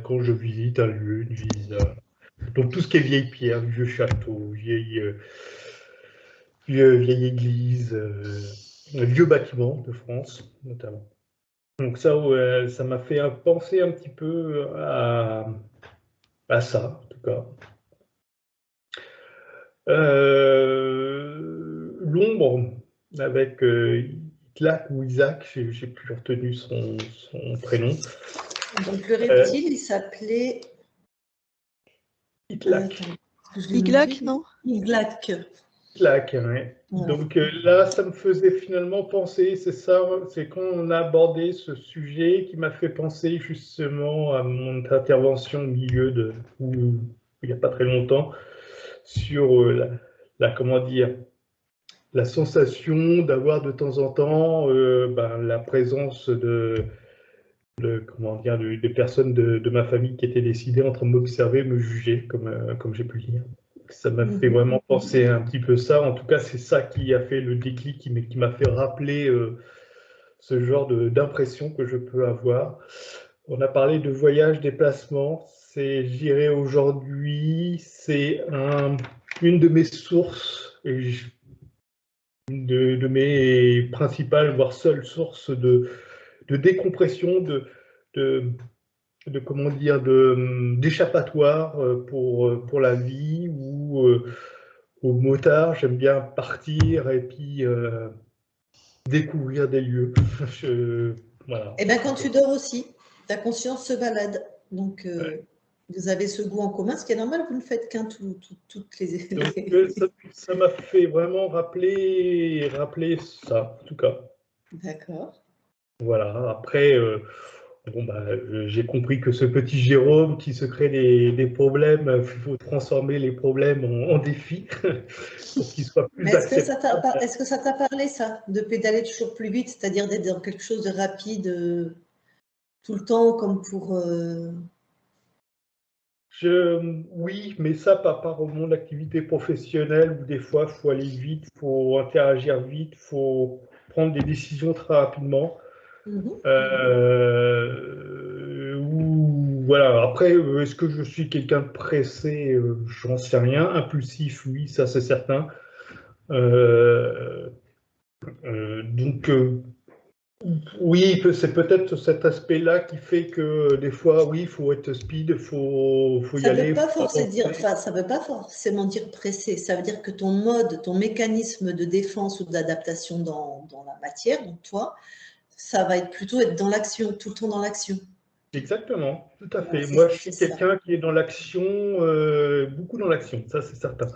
S3: quand je visite un lieu, une ville. Donc tout ce qui est vieille pierre, vieux château, vieille église, vieux bâtiments de France notamment. Donc ça, ouais, ça m'a fait penser un petit peu à ça, en tout cas. L'ombre avec Itlak ou Isaac, j'ai plus retenu son prénom.
S1: Donc le reptile, il s'appelait
S3: Itlak.
S2: Iglak, non?
S1: Iglak.
S3: Itlak, ouais.
S1: Voilà.
S3: Donc là, ça me faisait finalement penser, c'est ça, c'est quand on a abordé ce sujet qui m'a fait penser justement à mon intervention au milieu il n'y a pas très longtemps, sur comment dire, la sensation d'avoir de temps en temps la présence comment dire, des personnes de ma famille qui étaient décidées entre m'observer et me juger, comme j'ai pu le dire. Ça m'a fait vraiment penser un petit peu ça. En tout cas, c'est ça qui a fait le déclic, qui m'a fait rappeler ce genre d'impression que je peux avoir. On a parlé de voyage, déplacement. C'est, je dirais aujourd'hui, c'est une de mes sources et de mes principales, voire seules sources de décompression, comment dire, d'échappatoire pour la vie ou au motard. J'aime bien partir et puis découvrir des lieux. Voilà.
S1: Et bien quand tu dors aussi, ta conscience se balade. Donc
S3: Ouais.
S1: vous avez ce goût en commun, ce qui est normal, vous ne faites qu'un toutes les...
S3: Donc ça m'a fait vraiment rappeler ça, en tout cas.
S1: D'accord.
S3: Voilà. Après, bon, j'ai compris que ce petit Jérôme qui se crée des problèmes, il faut transformer les problèmes en défis pour qu'ils soient plus
S1: Mais
S3: acceptables.
S1: est-ce que ça t'a parlé, ça, de pédaler toujours plus vite, c'est-à-dire d'être dans quelque chose de rapide tout le temps, comme pour...
S3: Oui, mais ça par rapport à mon activité professionnelle où des fois, il faut aller vite, il faut interagir vite, il faut prendre des décisions très rapidement. Voilà. Après, est-ce que je suis quelqu'un de pressé? J'en sais rien. Impulsif, oui, ça c'est certain. Donc, oui, c'est peut-être cet aspect-là qui fait que des fois, oui, il faut être speed, il faut y
S1: Ça
S3: aller.
S1: veut pas ça veut pas forcément dire pressé. Ça veut dire que ton mode, ton mécanisme de défense ou d'adaptation dans la matière, donc toi, ça va être plutôt être dans l'action, tout le temps dans l'action.
S3: Exactement, tout à fait.
S1: Voilà,
S3: Moi, je
S1: c'est
S3: suis
S1: ça.
S3: quelqu'un qui est dans l'action, beaucoup dans l'action, ça c'est certain.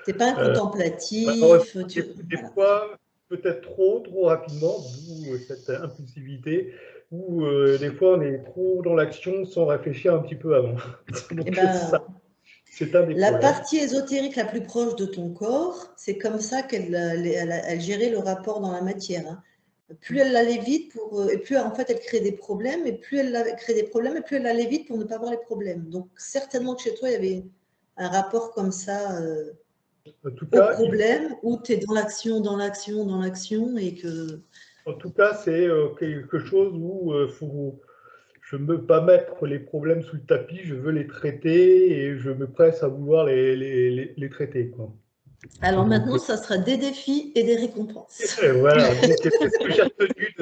S1: T'es pas un
S3: Malheureusement,
S1: contemplatif,
S3: des
S1: voilà.
S3: fois, peut-être trop rapidement, d'où cette impulsivité, ou des fois on est trop dans l'action sans réfléchir un petit peu avant.
S1: Eh
S3: Donc ça,
S1: ben,
S3: c'est un des
S1: la
S3: problèmes.
S1: partie ésotérique la plus proche de ton corps, c'est comme ça elle gérait le rapport dans la matière, hein. Plus elle allait vite et plus en fait elle crée des problèmes, et plus elle crée des problèmes, et plus elle allait vite pour ne pas avoir les problèmes. Donc certainement que chez toi, il y avait un rapport comme ça
S3: En tout
S1: au
S3: cas,
S1: problème, où tu es dans l'action, dans l'action, dans l'action, et que...
S3: c'est quelque chose où je ne veux pas mettre les problèmes sous le tapis, je veux les traiter et je me presse à vouloir les traiter, quoi.
S1: Alors
S3: Donc,
S1: maintenant, ça sera des défis et des récompenses.
S3: voilà, donc c'est ce que j'ai retenu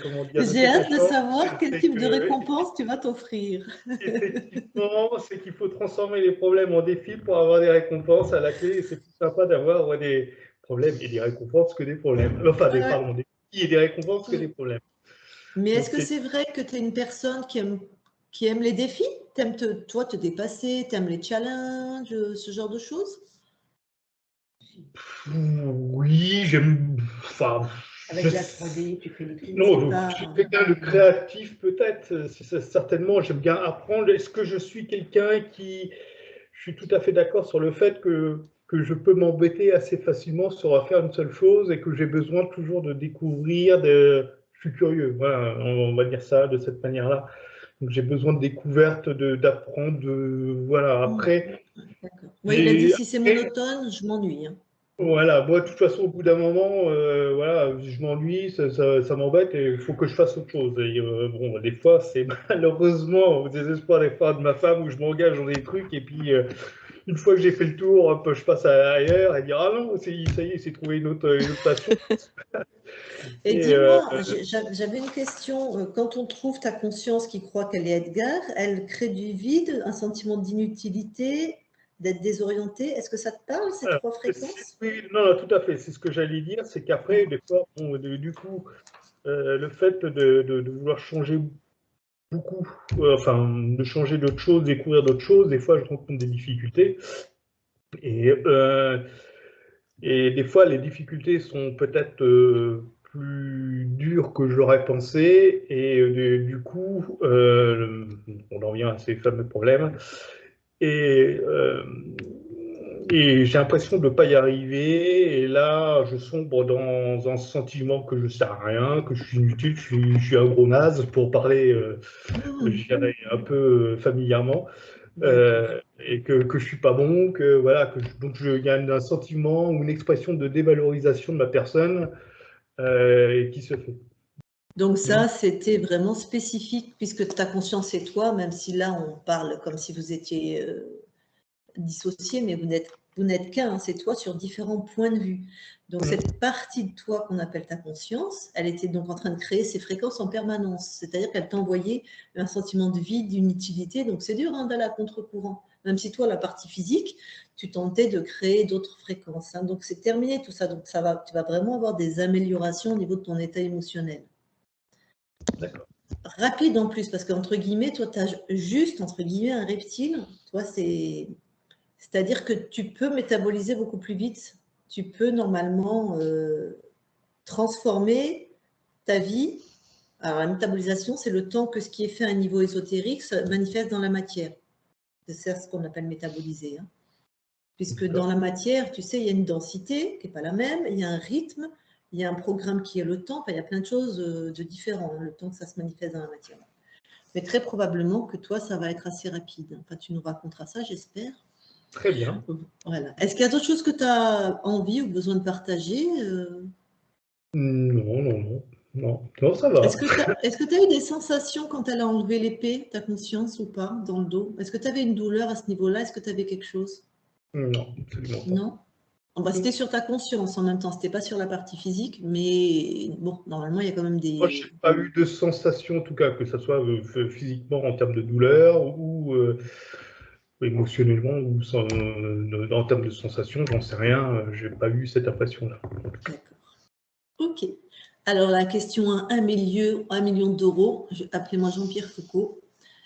S3: comment dire, de
S1: J'ai
S3: cet
S1: hâte de
S3: échange,
S1: savoir quel
S3: c'est
S1: type de
S3: que
S1: récompense tu vas t'offrir.
S3: effectivement, c'est qu'il faut transformer les problèmes en défis pour avoir des récompenses à la clé, et c'est plus sympa d'avoir des problèmes et des récompenses que des problèmes. Enfin,
S1: Ouais.
S3: pardon, des défis et des récompenses que des problèmes.
S1: Mais
S3: Donc
S1: est-ce que c'est vrai que tu es une personne qui aime les défis? Tu aimes toi te dépasser, tu aimes les challenges, ce genre de choses?
S3: oui, j'aime. Enfin,
S1: Avec la 3D, tu fais des trucs, c'est
S3: non, je
S1: pas...
S3: suis quelqu'un de créatif peut-être, certainement, j'aime bien apprendre. Est-ce que je suis quelqu'un qui... Je suis tout à fait d'accord sur le fait que je peux m'embêter assez facilement sur faire une seule chose et que j'ai besoin toujours de découvrir, je suis curieux, voilà, on va dire ça de cette manière-là. Donc j'ai besoin de découverte, d'apprendre, voilà. Après,
S1: D'accord. Ouais, il a dit, si c'est monotone, je m'ennuie, hein.
S3: Voilà, moi, de toute façon, au bout d'un moment, voilà, je m'ennuie, ça m'embête et il faut que je fasse autre chose. Et bon, des fois, c'est malheureusement au désespoir des fois de ma femme où je m'engage dans des trucs et puis une fois que j'ai fait le tour, hop, je passe ailleurs et dire ah non, ça y est, c'est trouvé une autre passion.
S1: Et
S3: Et
S1: dis-moi, j'avais une question. Quand on trouve ta conscience qui croit qu'elle est Edgar, elle crée du vide, un sentiment d'inutilité, d'être désorienté. Est-ce que ça te parle, ces
S3: alors,
S1: trois fréquences?
S3: oui, non, non, tout à fait. C'est ce que j'allais dire, c'est qu'après, des fois, bon, du coup, le fait de vouloir changer beaucoup, enfin, de changer d'autres choses, découvrir d'autres choses, des fois, je rencontre des difficultés. Et, euh, et des fois, les difficultés sont peut-être plus dures que je l'aurais pensé. Et du coup, on en vient à ces fameux problèmes. Et, euh, et j'ai l'impression de ne pas y arriver. Et là, je sombre dans un sentiment que je ne sers à rien, que je suis inutile, je suis un gros naze, pour parler, je dirais, un peu familièrement.
S1: D'accord.
S3: Et que je suis pas bon, que voilà, donc il y a un sentiment ou une expression de dévalorisation de ma personne qui se fait.
S1: Donc
S3: Donc,
S1: ça, c'était vraiment spécifique puisque ta conscience est toi, même si là, on parle comme si vous étiez dissociés, mais vous n'êtes qu'un, c'est toi sur différents points de vue. Donc cette partie de toi qu'on appelle ta conscience, elle était donc en train de créer ces fréquences en permanence. C'est-à-dire qu'elle t'envoyait un sentiment de vide, d'inutilité. Donc c'est dur d'aller à contre-courant. Même si toi, la partie physique, tu tentais de créer d'autres fréquences. Donc c'est terminé tout ça. Donc tu vas vraiment avoir des améliorations au niveau de ton état émotionnel.
S3: d'accord.
S1: Rapide en plus, parce qu'entre guillemets, toi, tu as juste, entre guillemets, un reptile. Toi, c'est-à-dire que tu peux métaboliser beaucoup plus vite. Tu peux normalement transformer ta vie. Alors, la métabolisation, c'est le temps que ce qui est fait à un niveau ésotérique se manifeste dans la matière. C'est ce qu'on appelle métaboliser. Hein. Puisque dans la matière, tu sais, il y a une densité qui n'est pas la même, il y a un rythme, il y a un programme qui est le temps. Enfin, il y a plein de choses de différents, le temps que ça se manifeste dans la matière. Mais très probablement que toi, ça va être assez rapide. Enfin, tu nous raconteras ça, j'espère.
S3: Très bien.
S1: Voilà. Est-ce qu'il y a d'autres choses que tu as envie ou besoin de partager
S3: Non, non, non, non, non, ça va.
S1: Est-ce que tu as eu des sensations quand elle a enlevé l'épée, ta conscience ou pas, dans le dos? Est-ce que tu avais une douleur à ce niveau-là? Est-ce que tu avais quelque chose?
S3: Non, absolument pas.
S1: Non? Bah, c'était sur ta conscience en même temps, c'était pas sur la partie physique, mais bon, normalement, il y a quand même
S3: Moi, je
S1: des...
S3: n'ai pas eu de sensation, en tout cas, que ce soit physiquement en termes de douleur ou émotionnellement ou en termes de sensation, j'en sais rien. Je n'ai pas eu cette impression-là.
S1: D'accord. Ok. Alors, la question à 1 million d'euros, appelez-moi Jean-Pierre Foucault.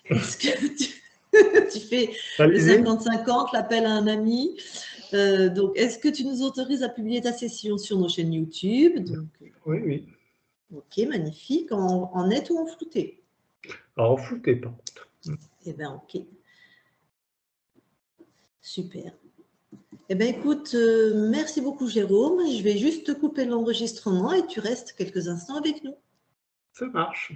S1: Est-ce que tu fais le
S3: Allez-y.
S1: 50-50, l'appel à un ami? Donc, est-ce que tu nous autorises à publier ta session sur nos chaînes YouTube? Donc,
S3: Oui, oui.
S1: ok, magnifique. En net ou en flouté?
S3: Alors, foutez pas.
S1: Eh bien, ok. Super. Eh bien, écoute, merci beaucoup, Jérôme. Je vais juste couper l'enregistrement et tu restes quelques instants avec nous.
S3: Ça marche.